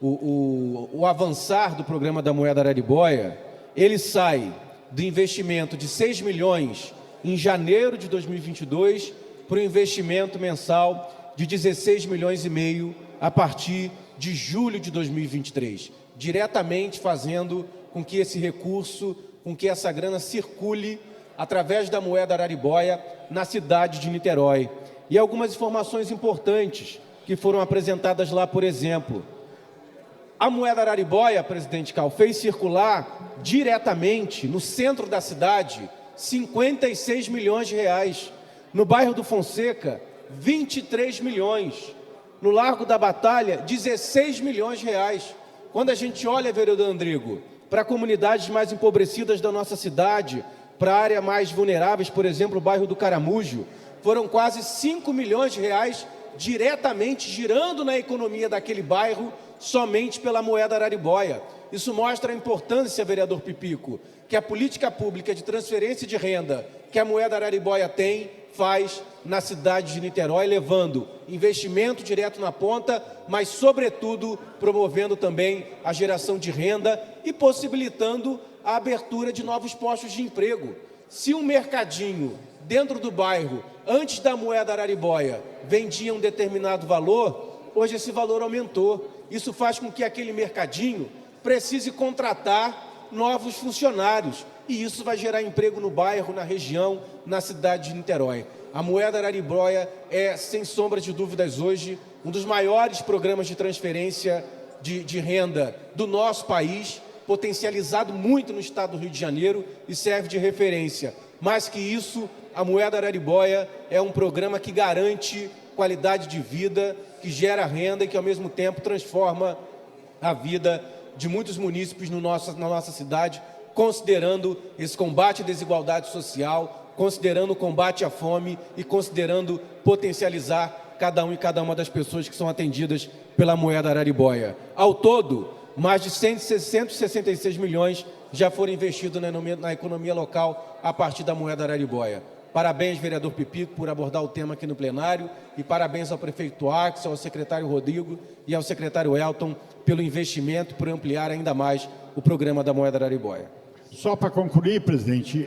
o avançar do programa da moeda Araribóia, ele sai do investimento de 6 milhões em janeiro de 2022 para o investimento mensal de 16 milhões e meio a partir de julho de 2023, diretamente fazendo com que esse recurso, com que essa grana circule através da moeda Araribóia na cidade de Niterói. E algumas informações importantes que foram apresentadas lá, por exemplo. A moeda Araribóia, presidente Cal, fez circular diretamente no centro da cidade 56 milhões de reais. No bairro do Fonseca, 23 milhões. No Largo da Batalha, 16 milhões de reais. Quando a gente olha, vereador Andrigo, para comunidades mais empobrecidas da nossa cidade, para áreas mais vulneráveis, por exemplo, o bairro do Caramujo, foram quase 5 milhões de reais diretamente girando na economia daquele bairro somente pela moeda Araribóia. Isso mostra a importância, vereador Pipico, que a política pública de transferência de renda que a moeda Araribóia faz na cidade de Niterói, levando investimento direto na ponta, mas, sobretudo, promovendo também a geração de renda e possibilitando a abertura de novos postos de emprego. Se um mercadinho dentro do bairro Antes da moeda araribóia, vendia um determinado valor, hoje esse valor aumentou. Isso faz com que aquele mercadinho precise contratar novos funcionários. E isso vai gerar emprego no bairro, na região, na cidade de Niterói. A moeda araribóia é, sem sombra de dúvidas, hoje, um dos maiores programas de transferência de renda do nosso país, potencializado muito no estado do Rio de Janeiro e serve de referência. Mais que isso, a moeda araribóia é um programa que garante qualidade de vida, que gera renda e que, ao mesmo tempo, transforma a vida de muitos munícipes na nossa cidade, considerando esse combate à desigualdade social, considerando o combate à fome e considerando potencializar cada um e cada uma das pessoas que são atendidas pela moeda araribóia. Ao todo, mais de 166 milhões já foram investidos na economia local a partir da moeda araribóia. Parabéns, vereador Pipico, por abordar o tema aqui no plenário e parabéns ao prefeito Axel, ao secretário Rodrigo e ao secretário Elton pelo investimento, por ampliar ainda mais o programa da moeda araribóia. Só para concluir, presidente,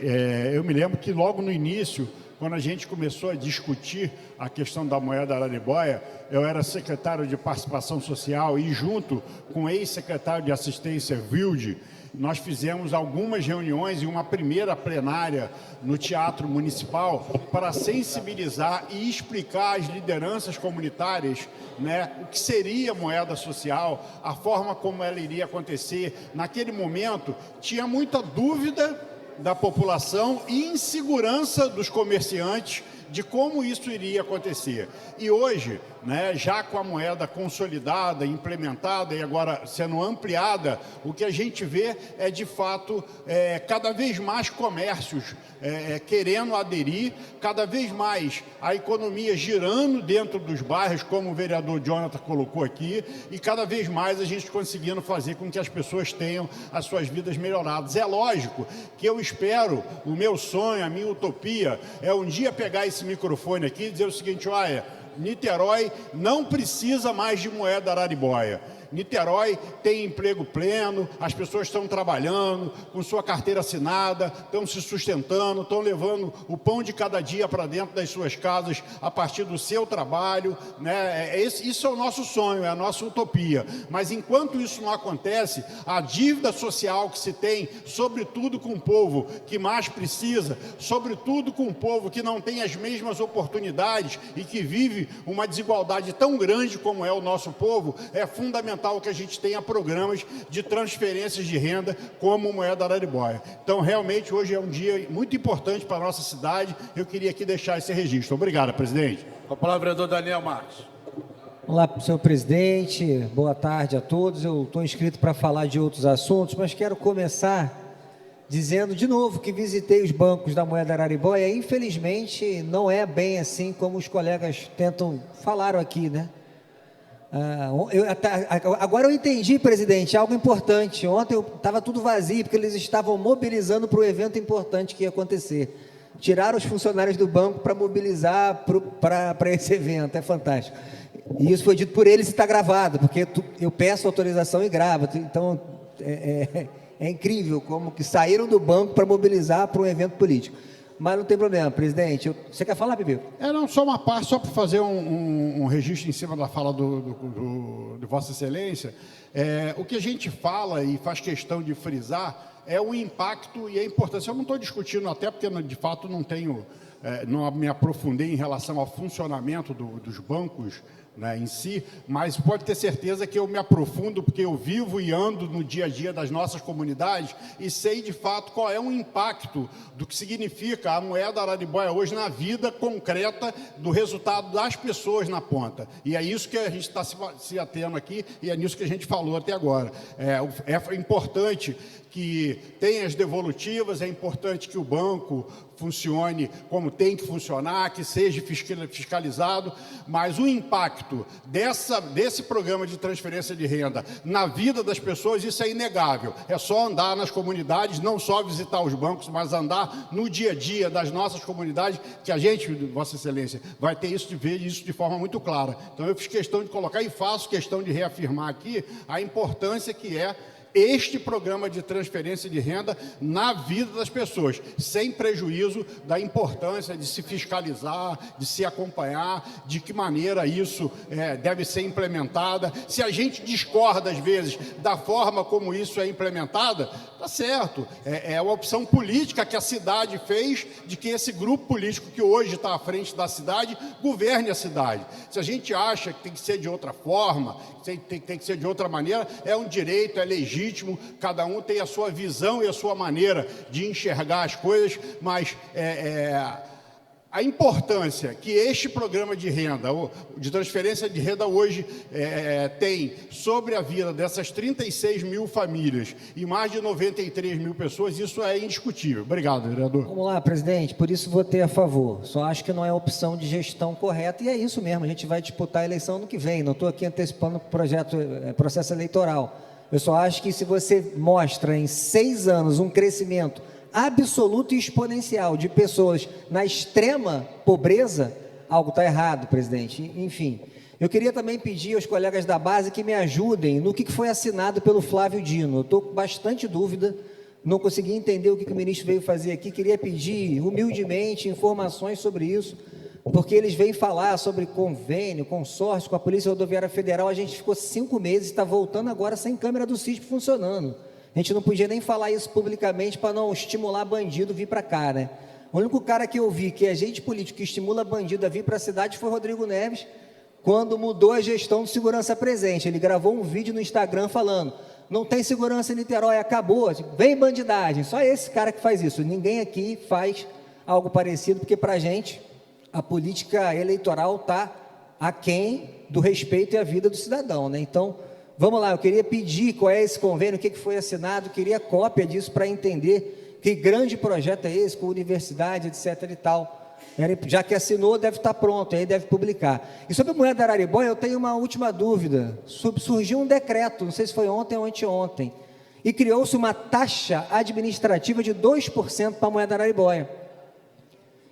eu me lembro que logo no início, quando a gente começou a discutir a questão da moeda araribóia, eu era secretário de Participação Social e, junto com o ex-secretário de Assistência, Wilde, nós fizemos algumas reuniões e uma primeira plenária no Teatro Municipal para sensibilizar e explicar às lideranças comunitárias, né, o que seria a moeda social, a forma como ela iria acontecer. Naquele momento, tinha muita dúvida da população e insegurança dos comerciantes de como isso iria acontecer. E hoje, né, já com a moeda consolidada, implementada e agora sendo ampliada, o que a gente vê é, de fato, cada vez mais comércios querendo aderir, cada vez mais a economia girando dentro dos bairros, como o vereador Jonathan colocou aqui, e cada vez mais a gente conseguindo fazer com que as pessoas tenham as suas vidas melhoradas. É lógico que eu espero, o meu sonho, a minha utopia, é um dia pegar esse microfone aqui e dizer o seguinte: olha, Niterói não precisa mais de moeda araribóia. Niterói tem emprego pleno, as pessoas estão trabalhando, com sua carteira assinada, estão se sustentando, estão levando o pão de cada dia para dentro das suas casas a partir do seu trabalho, né? Isso é o nosso sonho, é a nossa utopia. Mas enquanto isso não acontece, a dívida social que se tem, sobretudo com o povo que mais precisa, sobretudo com o povo que não tem as mesmas oportunidades e que vive uma desigualdade tão grande como é o nosso povo, é fundamental que a gente tenha programas de transferências de renda como moeda araribóia. Então, realmente, hoje é um dia muito importante para a nossa cidade. Eu queria aqui deixar esse registro. Obrigado, presidente. Com a palavra, vereador Daniel Marques. Olá, senhor presidente. Boa tarde a todos. Eu estou inscrito para falar de outros assuntos, mas quero começar dizendo de novo que visitei os bancos da moeda araribóia. Infelizmente, não é bem assim como os colegas falaram aqui, né? Agora eu entendi, presidente, algo importante. Ontem estava tudo vazio, porque eles estavam mobilizando para o evento importante que ia acontecer. Tiraram os funcionários do banco para mobilizar para esse evento. É fantástico. E isso foi dito por eles e está gravado, porque eu peço autorização e gravo. Então, é incrível como que saíram do banco para mobilizar para um evento político. Mas não tem problema, presidente. Você quer falar, Bibi? Não, só uma parte, só para fazer um registro em cima da fala de Vossa Excelência. O que a gente fala e faz questão de frisar é o impacto e a importância. Eu não estou discutindo, até porque, de fato, não me aprofundei em relação ao funcionamento dos bancos, né, em si, mas pode ter certeza que eu me aprofundo, porque eu vivo e ando no dia a dia das nossas comunidades e sei de fato qual é o impacto do que significa a moeda araribóia hoje na vida concreta do resultado das pessoas na ponta. E é isso que a gente está se atendo aqui e é nisso que a gente falou até agora. É importante que tenha as devolutivas, é importante que o banco funcione como tem que funcionar, que seja fiscalizado, mas o impacto desse programa de transferência de renda na vida das pessoas, isso é inegável. É só andar nas comunidades, não só visitar os bancos, mas andar no dia a dia das nossas comunidades, que a gente, Vossa Excelência, vai ter isso de ver isso de forma muito clara. Então, eu fiz questão de colocar e faço questão de reafirmar aqui a importância que é este programa de transferência de renda na vida das pessoas, sem prejuízo da importância de se fiscalizar, de se acompanhar, de que maneira isso deve ser implementada. Se a gente discorda, às vezes, da forma como isso é implementada, tá certo, é uma opção política que a cidade fez, de que esse grupo político que hoje está à frente da cidade governe a cidade. Se a gente acha que tem que ser de outra forma, tem que ser de outra maneira, é um direito, é legítimo, cada um tem a sua visão e a sua maneira de enxergar as coisas, mas a importância que este programa de renda, de transferência de renda hoje tem sobre a vida dessas 36 mil famílias e mais de 93 mil pessoas, isso é indiscutível. Obrigado, vereador. Vamos lá, presidente, por isso votei a favor. Só acho que não é a opção de gestão correta, e é isso mesmo, a gente vai disputar a eleição no que vem, não estou aqui antecipando o processo eleitoral. Eu só acho que se você mostra em 6 anos um crescimento absoluto e exponencial de pessoas na extrema pobreza, algo está errado, presidente. Enfim, eu queria também pedir aos colegas da base que me ajudem no que foi assinado pelo Flávio Dino. Eu estou com bastante dúvida, não consegui entender o que o ministro veio fazer aqui, queria pedir humildemente informações sobre isso, porque eles vêm falar sobre convênio, consórcio com a Polícia Rodoviária Federal, a gente ficou 5 meses, está voltando agora sem câmera do CISP funcionando. A gente não podia nem falar isso publicamente para não estimular bandido vir para cá, né? O único cara que eu vi que é agente político que estimula bandido a vir para a cidade foi Rodrigo Neves, quando mudou a gestão de segurança presente. Ele gravou um vídeo no Instagram falando, não tem segurança em Niterói, acabou, vem bandidagem. Só esse cara que faz isso. Ninguém aqui faz algo parecido, porque para a gente a política eleitoral está aquém do respeito e a vida do cidadão, né? Então, vamos lá, eu queria pedir qual é esse convênio, o que foi assinado, queria cópia disso para entender que grande projeto é esse, com universidade, etc. e tal. Já que assinou, deve estar pronto, aí deve publicar. E sobre a moeda da Araribóia, eu tenho uma última dúvida. Surgiu um decreto, não sei se foi ontem ou anteontem, e criou-se uma taxa administrativa de 2% para a moeda da Araribóia.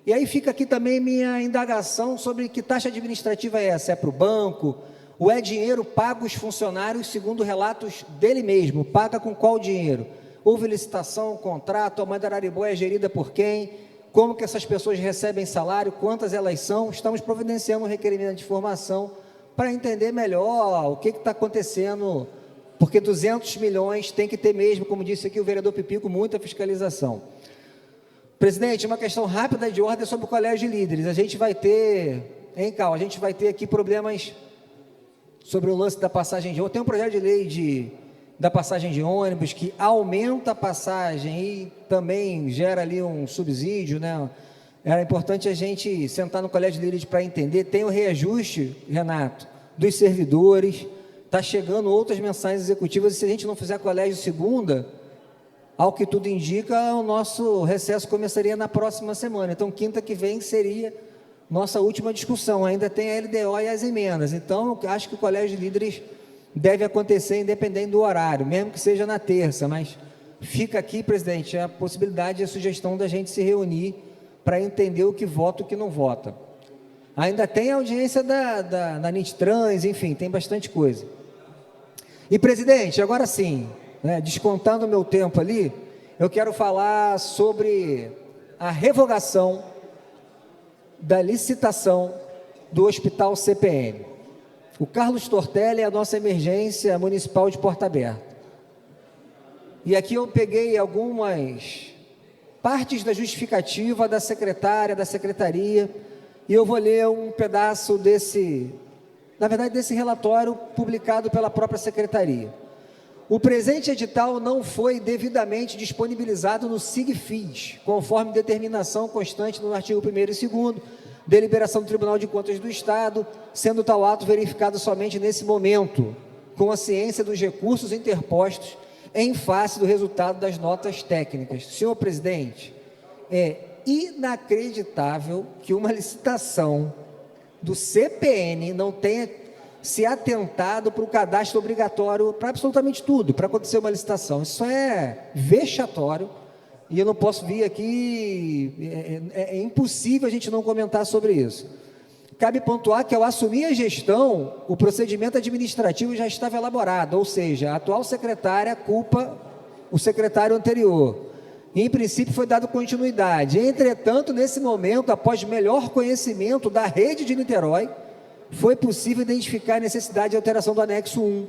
E aí fica aqui também minha indagação sobre que taxa administrativa é essa, é para o banco, ou é dinheiro pago aos funcionários, segundo relatos dele mesmo, paga com qual dinheiro? Houve licitação, contrato, a moeda da Araribóia é gerida por quem? Como que essas pessoas recebem salário, quantas elas são? Estamos providenciando um requerimento de informação para entender melhor o que está acontecendo, porque 200 milhões tem que ter mesmo, como disse aqui o vereador Pipico, muita fiscalização. Presidente, uma questão rápida de ordem sobre o colégio de líderes. A gente vai ter, a gente vai ter aqui problemas sobre o lance da passagem de ônibus. Tem um projeto de lei da passagem de ônibus que aumenta a passagem e também gera ali um subsídio, né? Era importante a gente sentar no colégio de líderes para entender. Tem o reajuste, Renato, dos servidores, está chegando outras mensagens executivas, e se a gente não fizer colégio segunda, ao que tudo indica, o nosso recesso começaria na próxima semana. Então, quinta que vem seria nossa última discussão. Ainda tem a LDO e as emendas. Então, eu acho que o colégio de líderes deve acontecer independente do horário, mesmo que seja na terça, mas fica aqui, presidente, a possibilidade e a sugestão da gente se reunir para entender o que vota e o que não vota. Ainda tem a audiência da Nittrans, enfim, tem bastante coisa. E, presidente, agora sim, né, descontando o meu tempo ali, eu quero falar sobre a revogação da licitação do Hospital CPM. O Carlos Tortelli é a nossa emergência municipal de Porta Aberta. E aqui eu peguei algumas partes da justificativa da secretária, da secretaria, e eu vou ler um pedaço desse relatório publicado pela própria secretaria. O presente edital não foi devidamente disponibilizado no SIGFIS, conforme determinação constante no artigo 1º e 2º, deliberação do Tribunal de Contas do Estado, sendo tal ato verificado somente nesse momento, com a ciência dos recursos interpostos em face do resultado das notas técnicas. Senhor presidente, é inacreditável que uma licitação do CPN não tenha se atentado para o cadastro obrigatório para absolutamente tudo, para acontecer uma licitação. Isso é vexatório e eu não posso vir aqui, é impossível a gente não comentar sobre isso. cabe pontuar que, ao assumir a gestão, o procedimento administrativo já estava elaborado, ou seja, a atual secretária culpa o secretário anterior. E, em princípio, foi dado continuidade. Entretanto, nesse momento, após melhor conhecimento da rede de Niterói, foi possível identificar a necessidade de alteração do anexo 1.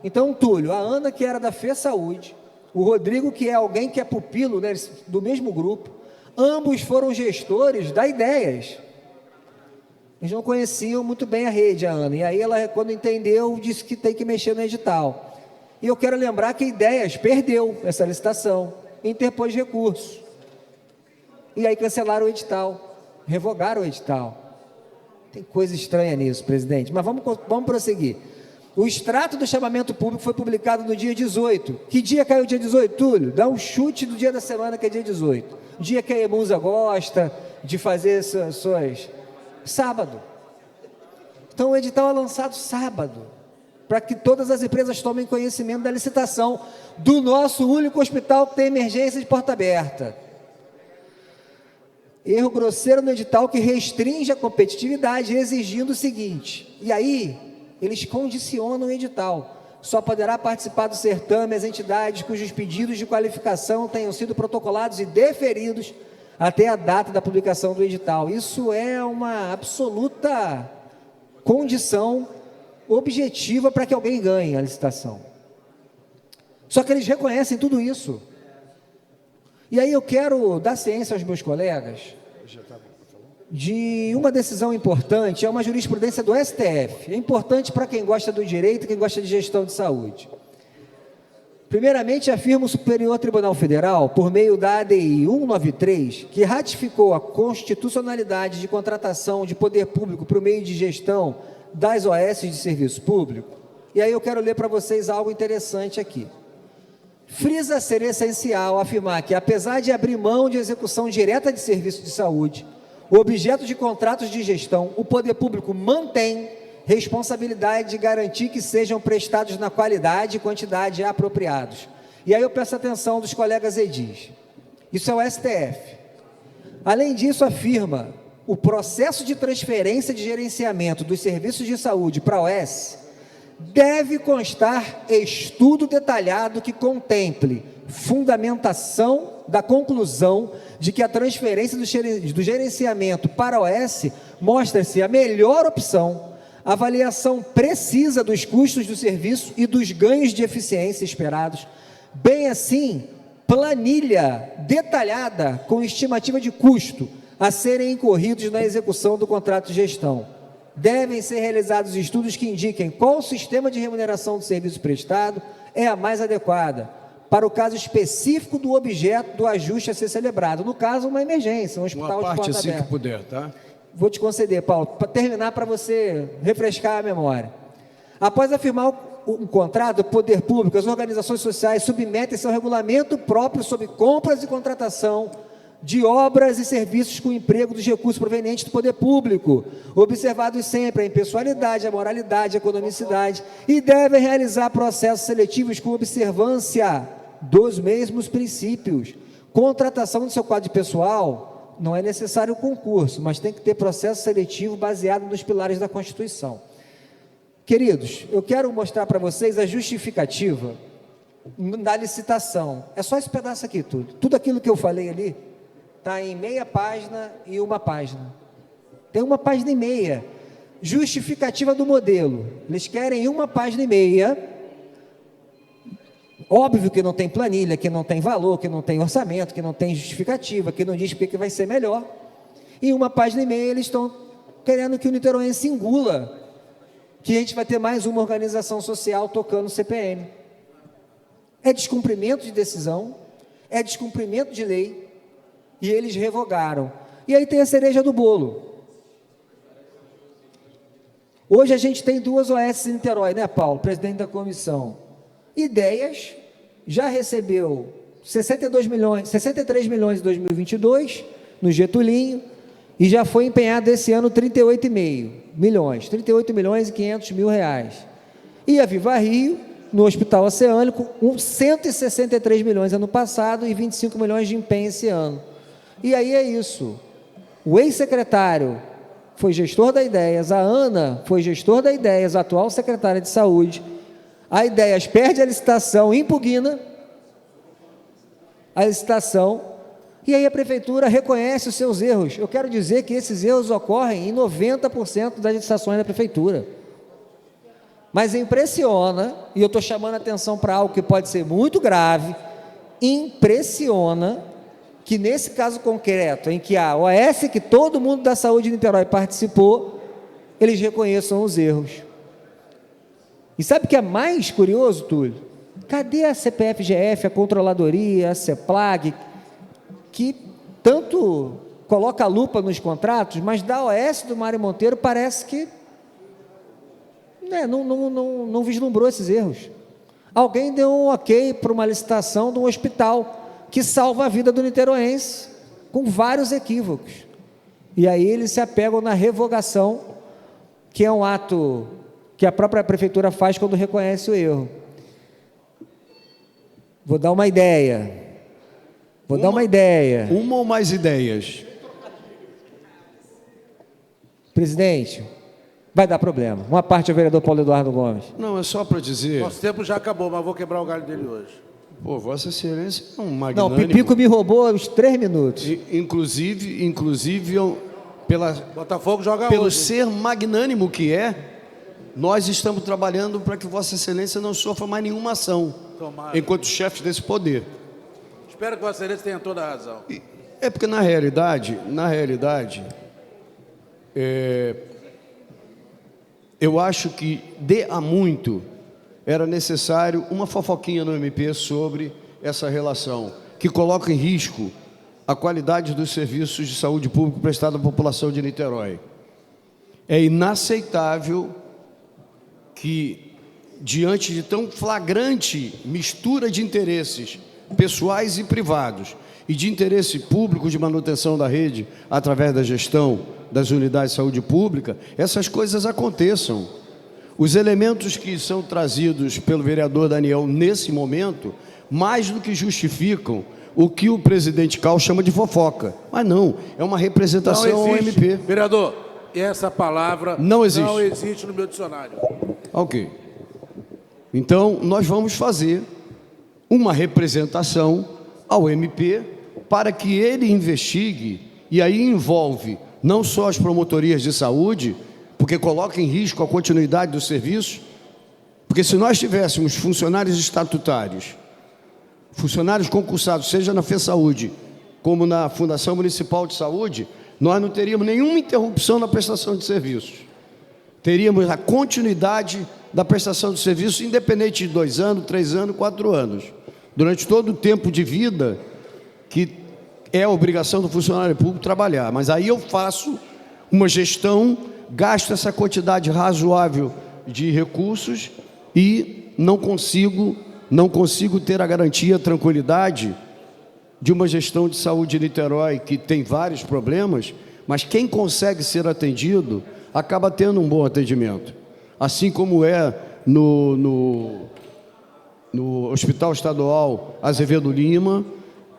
Então, Túlio, a Ana, que era da FESaúde, o Rodrigo, que é alguém que é pupilo, né, do mesmo grupo, ambos foram gestores da Ideias. Eles não conheciam muito bem a rede, a Ana. E aí ela, quando entendeu, disse que tem que mexer no edital. E eu quero lembrar que a Ideias perdeu essa licitação, interpôs recurso. E aí cancelaram o edital, revogaram o edital. Tem coisa estranha nisso, presidente. Mas vamos prosseguir. O extrato do chamamento público foi publicado no dia 18. Que dia caiu o dia 18, Túlio? Dá um chute do dia da semana, que é dia 18. O dia que a Emusa gosta de fazer suas... Sábado. Então o edital é lançado sábado, para que todas as empresas tomem conhecimento da licitação do nosso único hospital que tem emergência de porta aberta. Erro grosseiro no edital que restringe a competitividade, exigindo o seguinte, e aí eles condicionam o edital. Só poderá participar do certame as entidades cujos pedidos de qualificação tenham sido protocolados e deferidos até a data da publicação do edital. Isso é uma absoluta condição objetiva para que alguém ganhe a licitação. Só que eles reconhecem tudo isso. E aí eu quero dar ciência aos meus colegas de uma decisão importante, é uma jurisprudência do STF. É importante para quem gosta do direito e quem gosta de gestão de saúde. Primeiramente, afirma o Superior Tribunal Federal, por meio da ADI 193, que ratificou a constitucionalidade de contratação de poder público por meio de gestão das OS de serviço público. E aí eu quero ler para vocês algo interessante aqui. Frisa ser essencial afirmar que, apesar de abrir mão de execução direta de serviço de saúde, o objeto de contratos de gestão, o poder público mantém responsabilidade de garantir que sejam prestados na qualidade e quantidade apropriados. E aí eu peço atenção dos colegas edis. Isso é o STF. Além disso, afirma, o processo de transferência de gerenciamento dos serviços de saúde para a OS deve constar estudo detalhado que contemple fundamentação da conclusão de que a transferência do gerenciamento para a OS mostra-se a melhor opção, avaliação precisa dos custos do serviço e dos ganhos de eficiência esperados, bem assim, planilha detalhada com estimativa de custo a serem incorridos na execução do contrato de gestão. Devem ser realizados estudos que indiquem qual sistema de remuneração do serviço prestado é a mais adequada, para o caso específico do objeto do ajuste a ser celebrado. No caso, uma emergência, um hospital de porta aberta. Uma parte assim que puder, tá? Vou te conceder, Paulo, para terminar, para você refrescar a memória. Após afirmar um contrato, o poder público, as organizações sociais submetem-se ao regulamento próprio sobre compras e contratação de obras e serviços com emprego dos recursos provenientes do poder público, observados sempre a impessoalidade, a moralidade, a economicidade, e devem realizar processos seletivos com observância dos mesmos princípios. Contratação do seu quadro de pessoal, não é necessário concurso, mas tem que ter processo seletivo baseado nos pilares da Constituição. Queridos, eu quero mostrar para vocês a justificativa da licitação. É só esse pedaço aqui, tudo. Tudo aquilo que eu falei ali está em meia página e uma página. Tem uma página e meia. Justificativa do modelo. Eles querem uma página e meia. Óbvio que não tem planilha, que não tem valor, que não tem orçamento, que não tem justificativa, que não diz porque que vai ser melhor. Em uma página e meia eles estão querendo que o niteroense engula que a gente vai ter mais uma organização social tocando CPM. É descumprimento de decisão, é descumprimento de lei, e eles revogaram. E aí tem a cereja do bolo. Hoje a gente tem 2 OS em Niterói, né, Paulo, presidente da comissão. Ideias já recebeu 63 milhões em 2022, no Getulinho, e já foi empenhado esse ano 38,5 milhões, 38 milhões e 500 mil reais. E a Viva Rio, no Hospital Oceânico, 163 milhões ano passado e 25 milhões de empenho esse ano. E aí é isso. O ex-secretário foi gestor da Ideias, a Ana foi gestor da Ideias, atual secretária de Saúde. A Ideias perde a licitação, impugna a licitação, e aí a prefeitura reconhece os seus erros. Eu quero dizer que esses erros ocorrem em 90% das licitações da prefeitura. Mas impressiona, e eu estou chamando a atenção para algo que pode ser muito grave, impressiona que nesse caso concreto, em que a OS, que todo mundo da saúde de Niterói participou, eles reconheçam os erros. E sabe o que é mais curioso, Túlio? Cadê a CPFGF, a Controladoria, a CEPLAG, que tanto coloca a lupa nos contratos, mas da OS do Mário Monteiro parece que não vislumbrou esses erros. Alguém deu um ok para uma licitação de um hospital que salva a vida do niteroense, com vários equívocos. E aí eles se apegam na revogação, que é um ato que a própria prefeitura faz quando reconhece o erro. Vou dar uma ideia. Uma ou mais ideias? Presidente, vai dar problema. Uma parte é o vereador Paulo Eduardo Gomes. Não, é só para dizer... Nosso tempo já acabou, mas vou quebrar o galho dele hoje. Pô, Vossa Excelência é um magnânimo. Não, Pipico me roubou os 3 minutos. Inclusive Botafogo joga pelo hoje. ser magnânimo que é, nós estamos trabalhando para que Vossa Excelência não sofra mais nenhuma ação, Tomara. enquanto chefe desse poder. Espero que Vossa Excelência tenha toda a razão. É porque, na realidade, eu acho que há muito era necessário uma fofoquinha no MP sobre essa relação, que coloca em risco a qualidade dos serviços de saúde pública prestados à população de Niterói. É inaceitável que, diante de tão flagrante mistura de interesses pessoais e privados e de interesse público de manutenção da rede através da gestão das unidades de saúde pública, essas coisas aconteçam. Os elementos que são trazidos pelo vereador Daniel nesse momento, mais do que justificam o que o presidente Cal chama de fofoca. Mas não, é uma representação ao MP. Vereador, essa palavra não não existe no meu dicionário. Ok. Então, nós vamos fazer uma representação ao MP para que ele investigue, e aí envolve não só as promotorias de saúde, porque coloca em risco a continuidade do serviço, porque se nós tivéssemos funcionários estatutários, funcionários concursados, seja na FESaúde, como na Fundação Municipal de Saúde, nós não teríamos nenhuma interrupção na prestação de serviços. Teríamos a continuidade da prestação de serviços, independente de 2 anos, 3 anos, 4 anos. Durante todo o tempo de vida que é a obrigação do funcionário público trabalhar. Mas aí eu faço uma gestão, gasto essa quantidade razoável de recursos e não consigo ter a garantia, a tranquilidade de uma gestão de saúde em Niterói que tem vários problemas, mas quem consegue ser atendido acaba tendo um bom atendimento. Assim como é no Hospital Estadual Azevedo Lima,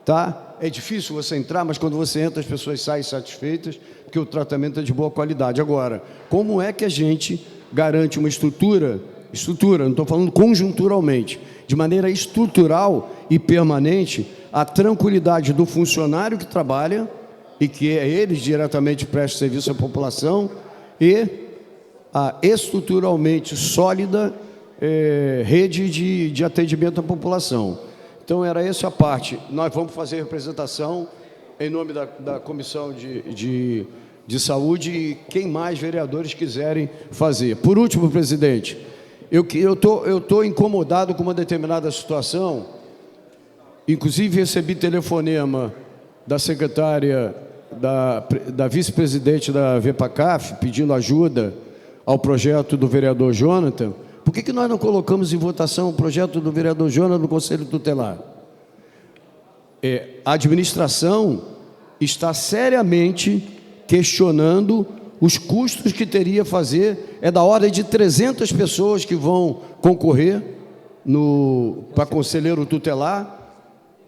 tá? É difícil você entrar, mas quando você entra as pessoas saem satisfeitas, porque o tratamento é de boa qualidade. Agora, como é que a gente garante uma estrutura, não estou falando conjunturalmente, de maneira estrutural e permanente, a tranquilidade do funcionário que trabalha e que ele diretamente presta serviço à população e a estruturalmente sólida rede de atendimento à população. Então, era essa a parte. Nós vamos fazer representação em nome da Comissão de Saúde e quem mais vereadores quiserem fazer. Por último, presidente, eu estou incomodado com uma determinada situação. Inclusive, recebi telefonema da secretária, da vice-presidente da VEPACAF, pedindo ajuda ao projeto do vereador Jonathan. Por que nós não colocamos em votação o projeto do vereador Jonathan no Conselho Tutelar? A administração está seriamente questionando os custos que teria fazer, da ordem de 300 pessoas que vão concorrer para conselheiro tutelar.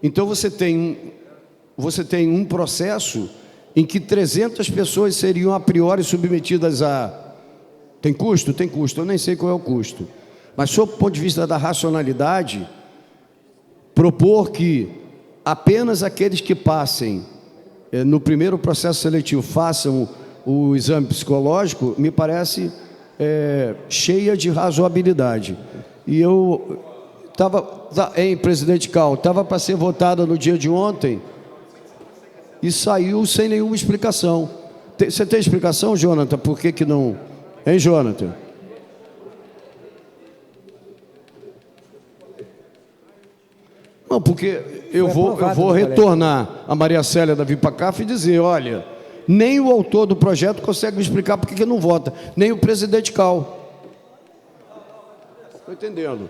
Então, você tem um processo em que 300 pessoas seriam a priori submetidas a... Tem custo? Tem custo. Eu nem sei qual é o custo. Mas, sob o ponto de vista da racionalidade, propor que apenas aqueles que passem no primeiro processo seletivo façam o exame psicológico, me parece cheia de razoabilidade. E eu presidente Cal, estava para ser votada no dia de ontem e saiu sem nenhuma explicação. Você tem explicação, Jonathan, por que não... Hein, Jonathan? Não, porque eu vou retornar a Maria Célia da Vipacaf e dizer, olha, nem o autor do projeto consegue me explicar por que não vota, nem o presidente Cal. Estou entendendo.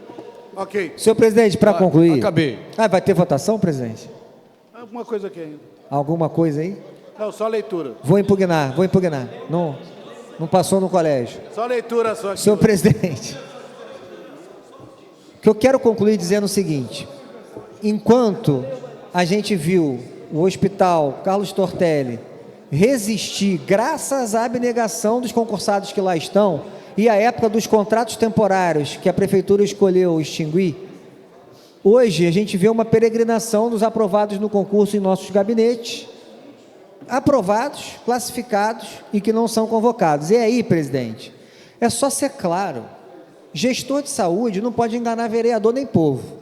Ok. Senhor presidente, para concluir... Acabei. Vai ter votação, presidente? Alguma coisa aqui ainda? Alguma coisa aí? Não, só leitura. Vou impugnar. Não passou no colégio. Só leitura só aqui. Senhor presidente, o que eu quero concluir dizendo o seguinte: enquanto a gente viu o Hospital Carlos Tortelli resistir graças à abnegação dos concursados que lá estão e à época dos contratos temporários que a Prefeitura escolheu extinguir, hoje a gente vê uma peregrinação dos aprovados no concurso em nossos gabinetes, aprovados, classificados e que não são convocados. E aí, presidente, é só ser claro, gestor de saúde não pode enganar vereador nem povo.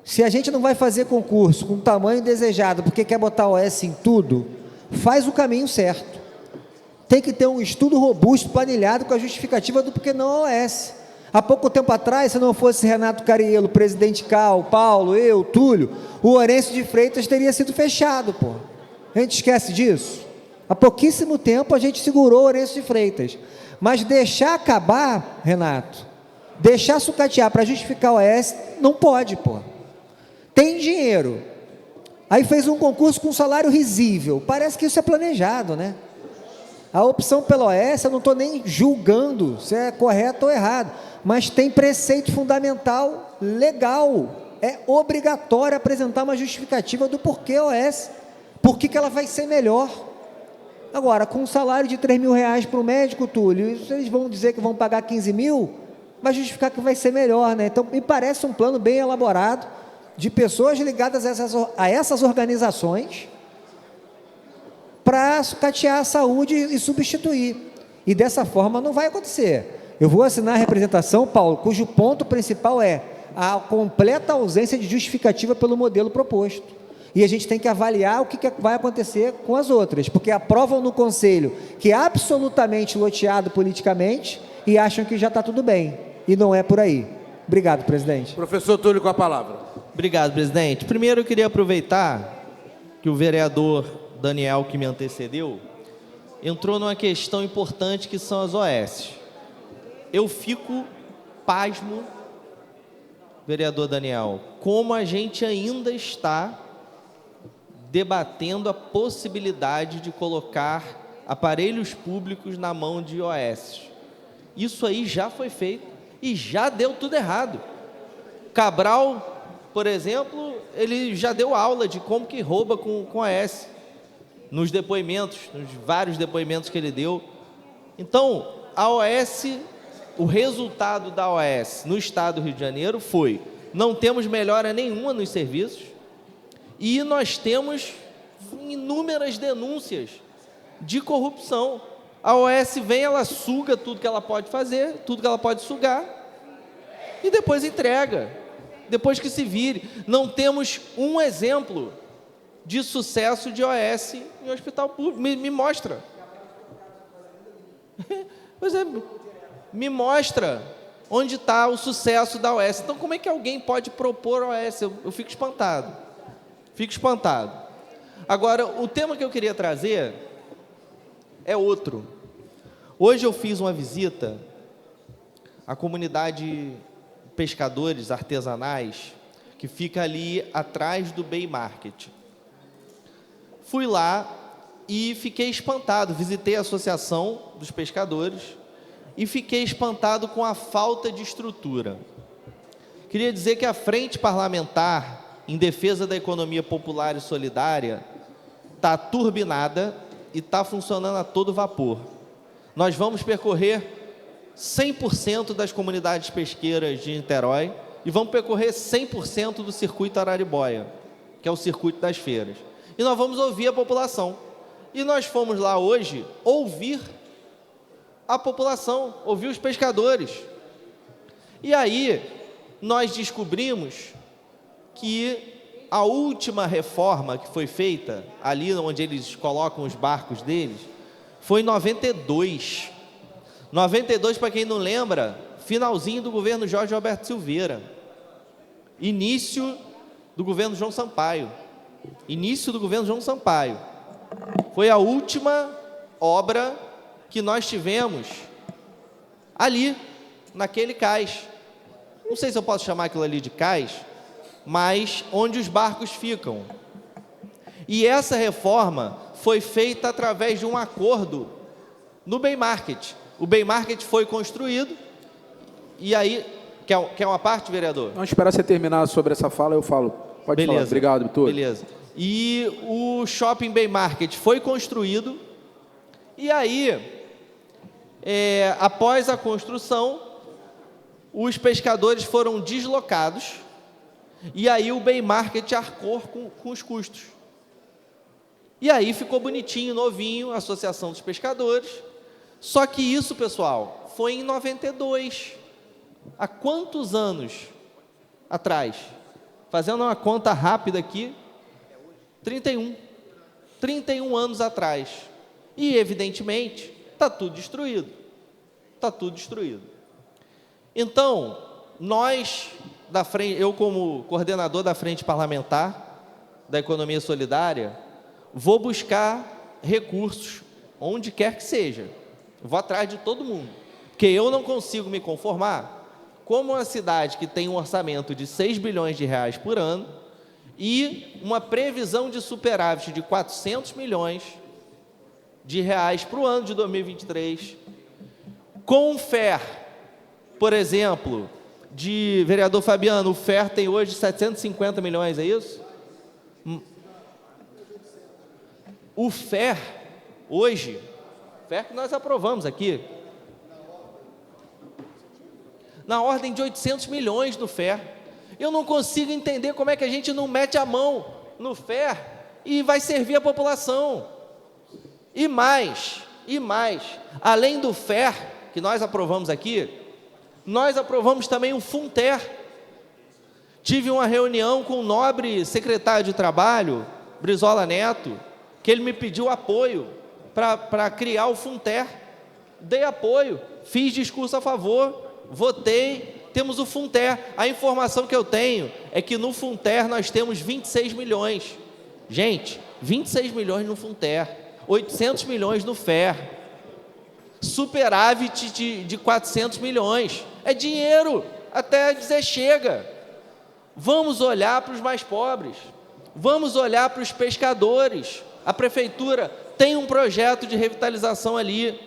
Se a gente não vai fazer concurso com o tamanho desejado porque quer botar OS em tudo, faz o caminho certo. Tem que ter um estudo robusto, planilhado, com a justificativa do porquê não OS. Há pouco tempo atrás, se não fosse Renato Cariello, presidente Cal, Paulo, eu, Túlio, o Orense de Freitas teria sido fechado, pô. A gente esquece disso? Há pouquíssimo tempo a gente segurou o Orense de Freitas. Mas deixar acabar, Renato, deixar sucatear para justificar o OS, não pode, pô. Tem dinheiro. Aí fez um concurso com um salário risível. Parece que isso é planejado, né? A opção pela OS, eu não estou nem julgando se é correto ou errado, mas tem preceito fundamental legal. É obrigatório apresentar uma justificativa do porquê OS. Por que ela vai ser melhor? Agora, com um salário de R$3.000 para o médico, Túlio, eles vão dizer que vão pagar 15 mil, vai justificar que vai ser melhor, né? Então, me parece um plano bem elaborado, de pessoas ligadas a essas organizações, para sucatear a saúde e substituir. E dessa forma não vai acontecer. Eu vou assinar a representação, Paulo, cujo ponto principal é a completa ausência de justificativa pelo modelo proposto. E a gente tem que avaliar o que vai acontecer com as outras, porque aprovam no Conselho que é absolutamente loteado politicamente e acham que já está tudo bem. E não é por aí. Obrigado, presidente. Professor Túlio, com a palavra. Obrigado, presidente. Primeiro, eu queria aproveitar que o vereador Daniel, que me antecedeu, entrou numa questão importante que são as OS. Eu fico pasmo, vereador Daniel, como a gente ainda está debatendo a possibilidade de colocar aparelhos públicos na mão de OS. Isso aí já foi feito e já deu tudo errado. Cabral, por exemplo, ele já deu aula de como que rouba com OS, nos depoimentos, nos vários depoimentos que ele deu. Então, a OS, o resultado da OS no estado do Rio de Janeiro foi: não temos melhora nenhuma nos serviços, e nós temos inúmeras denúncias de corrupção. A OS vem, ela suga tudo que ela pode fazer, tudo que ela pode sugar, e depois entrega, depois que se vire. Não temos um exemplo de sucesso de OS em hospital público. Me mostra. Pois é, me mostra onde está o sucesso da OS. Então, como é que alguém pode propor OS? Eu fico espantado. Fico espantado. Agora, o tema que eu queria trazer é outro. Hoje eu fiz uma visita à comunidade pescadores artesanais que fica ali atrás do Bay Market. Fui lá e fiquei espantado. Visitei a Associação dos Pescadores e fiquei espantado com a falta de estrutura. Queria dizer que a Frente Parlamentar em defesa da economia popular e solidária está turbinada, e está funcionando a todo vapor. Nós vamos percorrer 100% das comunidades pesqueiras de Niterói e vamos percorrer 100% do circuito Araribóia, que é o circuito das feiras. E nós vamos ouvir a população. E nós fomos lá hoje ouvir a população, ouvir os pescadores. E aí nós descobrimos que a última reforma que foi feita, ali onde eles colocam os barcos deles, foi em 92. 92, para quem não lembra, finalzinho do governo Jorge Alberto Silveira. Início do governo João Sampaio. Início do governo João Sampaio. Foi a última obra que nós tivemos ali, naquele cais. Não sei se eu posso chamar aquilo ali de cais, mas onde os barcos ficam. E essa reforma foi feita através de um acordo no Bay Market. O Bay Market foi construído, e aí... Quer uma parte, vereador? Não, esperar você terminar sobre essa fala, eu falo. Pode falar. Obrigado, Vitor. Beleza. E o Shopping Bay Market foi construído, e aí, após a construção, os pescadores foram deslocados, e aí o Bay Market arcou com os custos. E aí ficou bonitinho, novinho, a Associação dos Pescadores. Só que isso, pessoal, foi em 92. Há quantos anos atrás? Fazendo uma conta rápida aqui, 31. 31 anos atrás. E, evidentemente, está tudo destruído. Está tudo destruído. Então, nós, da frente, eu como coordenador da Frente Parlamentar da Economia Solidária, vou buscar recursos onde quer que seja. Vou atrás de todo mundo. Porque eu não consigo me conformar como uma cidade que tem um orçamento de 6 bilhões de reais por ano e uma previsão de superávit de 400 milhões de reais para o ano de 2023, com o FER, por exemplo, de vereador Fabiano, o FER tem hoje 750 milhões, é isso? O FER, hoje, FER que nós aprovamos aqui, na ordem de 800 milhões no FER. Eu não consigo entender como é que a gente não mete a mão no FER e vai servir a população. E mais, além do FER, que nós aprovamos aqui, nós aprovamos também o FUNTER. Tive uma reunião com o nobre secretário de Trabalho, Brizola Neto, que ele me pediu apoio para criar o FUNTER. Dei apoio, fiz discurso a favor, votei, temos o FUNTER. A informação que eu tenho é que no FUNTER nós temos 26 milhões. Gente, 26 milhões no FUNTER, 800 milhões no FER, superávit de 400 milhões. É dinheiro, até dizer chega. Vamos olhar para os mais pobres, vamos olhar para os pescadores. A prefeitura tem um projeto de revitalização ali,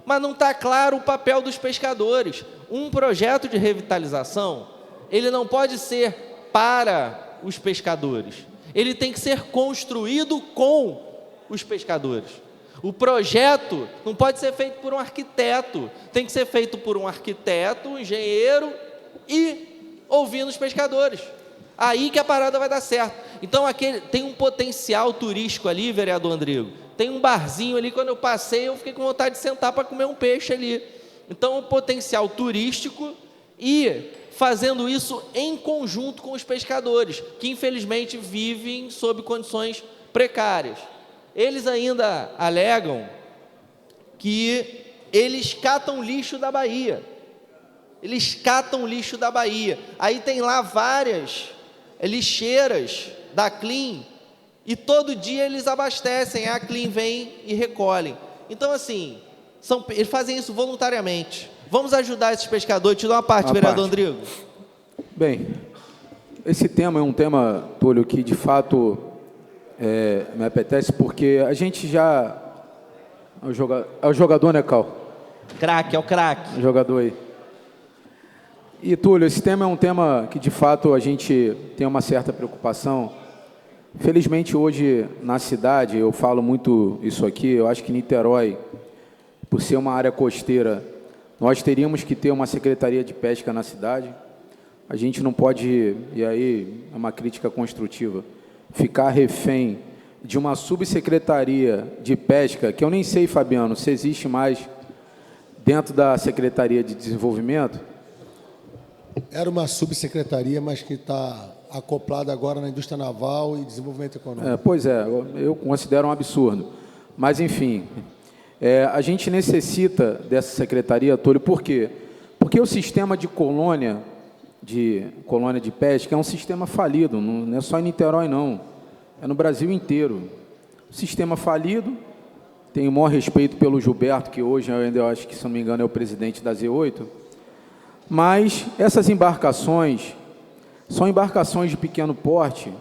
mas não está claro o papel dos pescadores. Um projeto de revitalização, ele não pode ser para os pescadores, ele tem que ser construído com os pescadores. O projeto não pode ser feito por um arquiteto, tem que ser feito por um arquiteto, um engenheiro e ouvindo os pescadores. Aí que a parada vai dar certo. Então, tem um potencial turístico ali, vereador Andrigo. Tem um barzinho ali, quando eu passei, eu fiquei com vontade de sentar para comer um peixe ali. Então, um potencial turístico e fazendo isso em conjunto com os pescadores, que infelizmente vivem sob condições precárias. Eles ainda alegam que eles catam lixo da Bahia. Eles catam lixo da Bahia. Aí tem lá várias lixeiras da Clean e todo dia eles abastecem, a Clean vem e recolhem. Então, assim, eles fazem isso voluntariamente. Vamos ajudar esses pescadores. Te dou uma parte, vereador Andrigo. Bem, esse tema é um tema, Túlio, que de fato me apetece, porque a gente já... É o jogador, né, Cal? Craque, é o craque. O jogador aí. E, Túlio, esse tema é um tema que, de fato, a gente tem uma certa preocupação, Felizmente, hoje, na cidade, eu falo muito isso aqui, eu acho que Niterói, por ser uma área costeira, nós teríamos que ter uma secretaria de pesca na cidade. A gente não pode, e aí é uma crítica construtiva, ficar refém de uma subsecretaria de pesca, que eu nem sei, Fabiano, se existe mais dentro da Secretaria de Desenvolvimento. Era uma subsecretaria, mas que está acoplada agora na indústria naval e desenvolvimento econômico. Pois é, eu considero um absurdo. Mas, enfim, a gente necessita dessa secretaria, Túlio, por quê? Porque o sistema de colônia de pesca é um sistema falido, não é só em Niterói, não. É no Brasil inteiro. Sistema falido, tenho o maior respeito pelo Gilberto, que hoje eu ainda acho que, se não me engano, é o presidente da Z8, mas essas embarcações são embarcações de pequeno porte,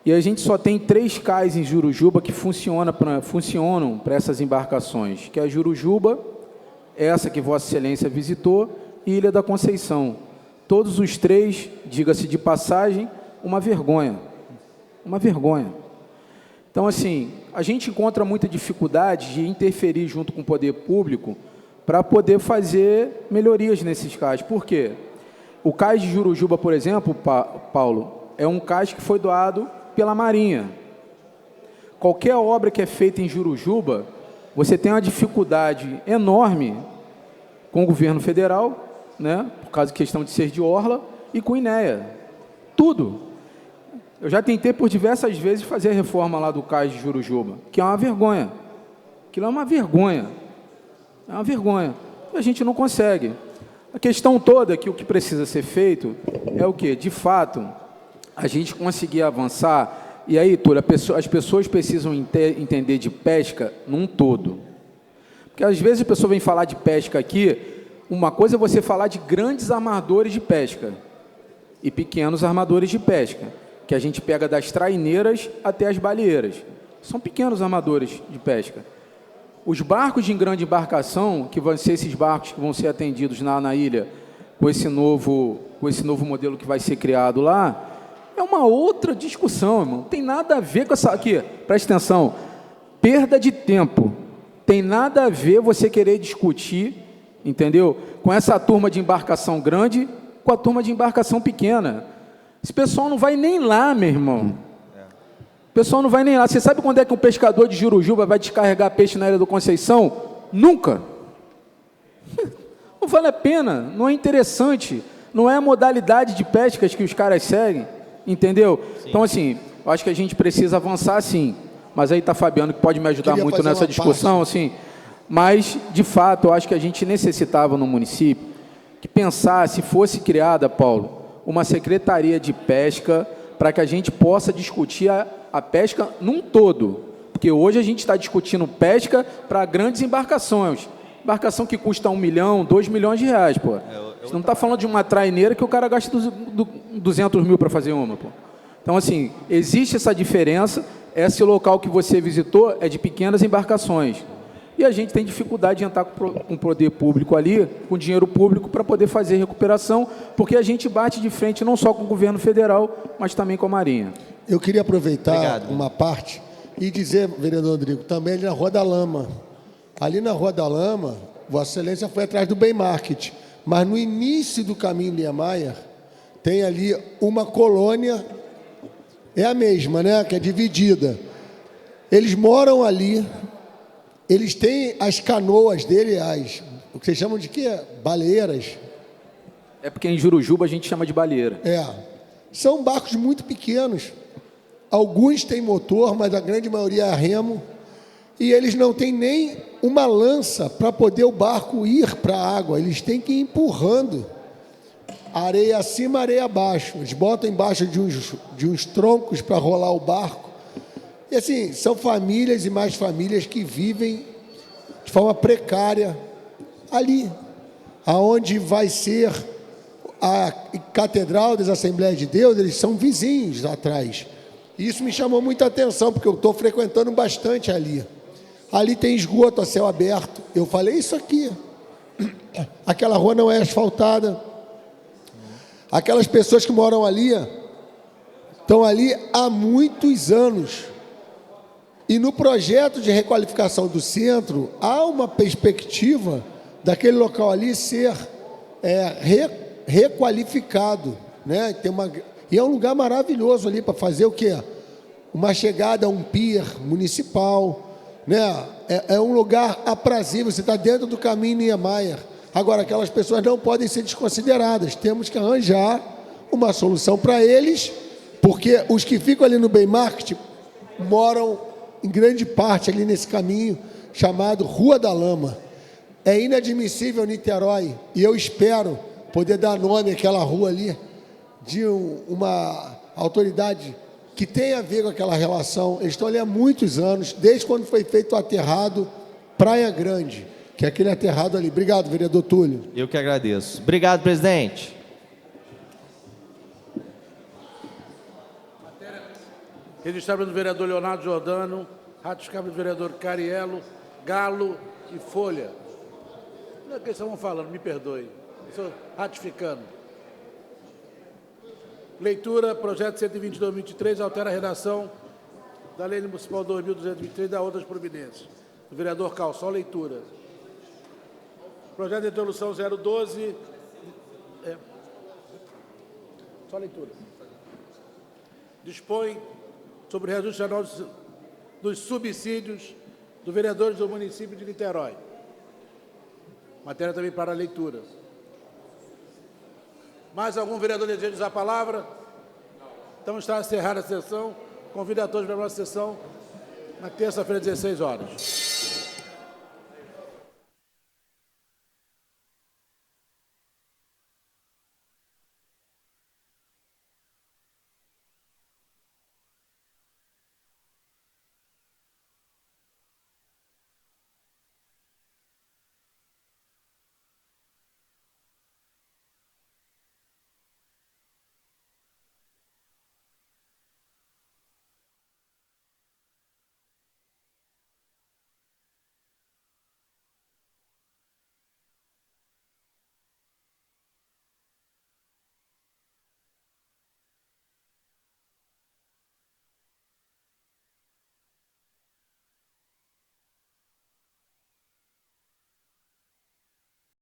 e a gente só tem 3 cais em Jurujuba que funcionam para essas embarcações, que é a Jurujuba, essa que Vossa Excelência visitou, e Ilha da Conceição. Todos os 3, diga-se de passagem, uma vergonha. Uma vergonha. Então, assim, a gente encontra muita dificuldade de interferir junto com o poder público para poder fazer melhorias nesses cais. Por quê? O cais de Jurujuba, por exemplo, Paulo, é um cais que foi doado pela Marinha. Qualquer obra que é feita em Jurujuba, você tem uma dificuldade enorme com o governo federal, né, por causa de questão de ser de orla, e com o INEA. Tudo. Eu já tentei por diversas vezes fazer a reforma lá do cais de Jurujuba, que é uma vergonha. Aquilo é uma vergonha. É uma vergonha. E a gente não consegue. A questão toda é que o que precisa ser feito é o quê? De fato, a gente conseguir avançar. E aí, Túlio, as pessoas precisam entender de pesca num todo. Porque às vezes a pessoa vem falar de pesca aqui, uma coisa é você falar de grandes armadores de pesca e pequenos armadores de pesca, que a gente pega das traineiras até as baleeiras. São pequenos armadores de pesca. Os barcos de grande embarcação, que vão ser esses barcos que vão ser atendidos na ilha, com esse novo modelo que vai ser criado lá, é uma outra discussão, irmão. Tem nada a ver com essa... Aqui, presta atenção. Perda de tempo. Tem nada a ver você querer discutir, entendeu? Com essa turma de embarcação grande, com a turma de embarcação pequena. Esse pessoal não vai nem lá, meu irmão. O pessoal não vai nem lá. Você sabe quando é que um pescador de Jurujuba vai descarregar peixe na Ilha do Conceição? Nunca. Não vale a pena, não é interessante, não é a modalidade de pescas que os caras seguem, entendeu? Sim. Então, assim, eu acho que a gente precisa avançar, sim. Mas aí está Fabiano, que pode me ajudar muito nessa discussão, assim. Mas, de fato, eu acho que a gente necessitava no município que pensasse, fosse criada, Paulo, uma secretaria de pesca para que a gente possa discutir a pesca num todo. Porque hoje a gente está discutindo pesca para grandes embarcações. Embarcação que custa 1 milhão, 2 milhões de reais, pô. Você não está falando de uma traineira que o cara gasta 200 mil para fazer uma, pô. Então, assim, existe essa diferença. Esse local que você visitou é de pequenas embarcações. E a gente tem dificuldade de entrar com o poder público ali, com dinheiro público, para poder fazer recuperação, porque a gente bate de frente não só com o governo federal, mas também com a Marinha. Eu queria aproveitar uma parte e dizer, vereador Rodrigo, também ali na Rua da Lama. Ali na Rua da Lama, Vossa Excelência foi atrás do Bem Market, mas no início do caminho Niemeyer, tem ali uma colônia, é a mesma, né, que é dividida. Eles moram ali, eles têm as canoas dele, o que vocês chamam de quê? Baleeiras. É porque em Jurujuba a gente chama de baleeira. São barcos muito pequenos. Alguns têm motor, mas a grande maioria é a remo. E eles não têm nem uma lança para poder o barco ir para a água. Eles têm que ir empurrando. Areia acima, areia abaixo. Eles botam embaixo de uns troncos para rolar o barco. E assim, são famílias e mais famílias que vivem de forma precária ali, aonde vai ser a Catedral das Assembleias de Deus. Eles são vizinhos lá atrás. Isso me chamou muita atenção, porque eu estou frequentando bastante ali. Ali tem esgoto a céu aberto. Eu falei isso aqui. Aquela rua não é asfaltada. Aquelas pessoas que moram ali estão ali há muitos anos. E no projeto de requalificação do centro, há uma perspectiva daquele local ali ser requalificado, né? E é um lugar maravilhoso ali para fazer o quê? Uma chegada a um pier municipal, né? É um lugar aprazível, você está dentro do caminho Niemeyer. Agora, aquelas pessoas não podem ser desconsideradas, temos que arranjar uma solução para eles, porque os que ficam ali no Bem-Market moram em grande parte ali nesse caminho chamado Rua da Lama. É inadmissível Niterói, e eu espero poder dar nome àquela rua ali, de uma autoridade que tenha a ver com aquela relação. Eles estão ali há muitos anos, desde quando foi feito o aterrado Praia Grande, que é aquele aterrado ali. Obrigado, vereador Túlio. Eu que agradeço. Obrigado, presidente. Registrado do vereador Leonardo Giordano, ratificado do vereador Cariello, Galo e Folha. Não é que eles estavam falando, me perdoe. Estou ratificando. Leitura, projeto 120/2023, altera a redação da Lei Municipal 2.223 e da outras providências. Do vereador Cal, só leitura. Projeto de resolução 012. Só leitura. Dispõe sobre o reajuste anual dos subsídios dos vereadores do município de Niterói. Matéria também para a leitura. Mais algum vereador deseja usar a palavra? Então está encerrada a sessão. Convido a todos para a nossa sessão na terça-feira, 16 horas.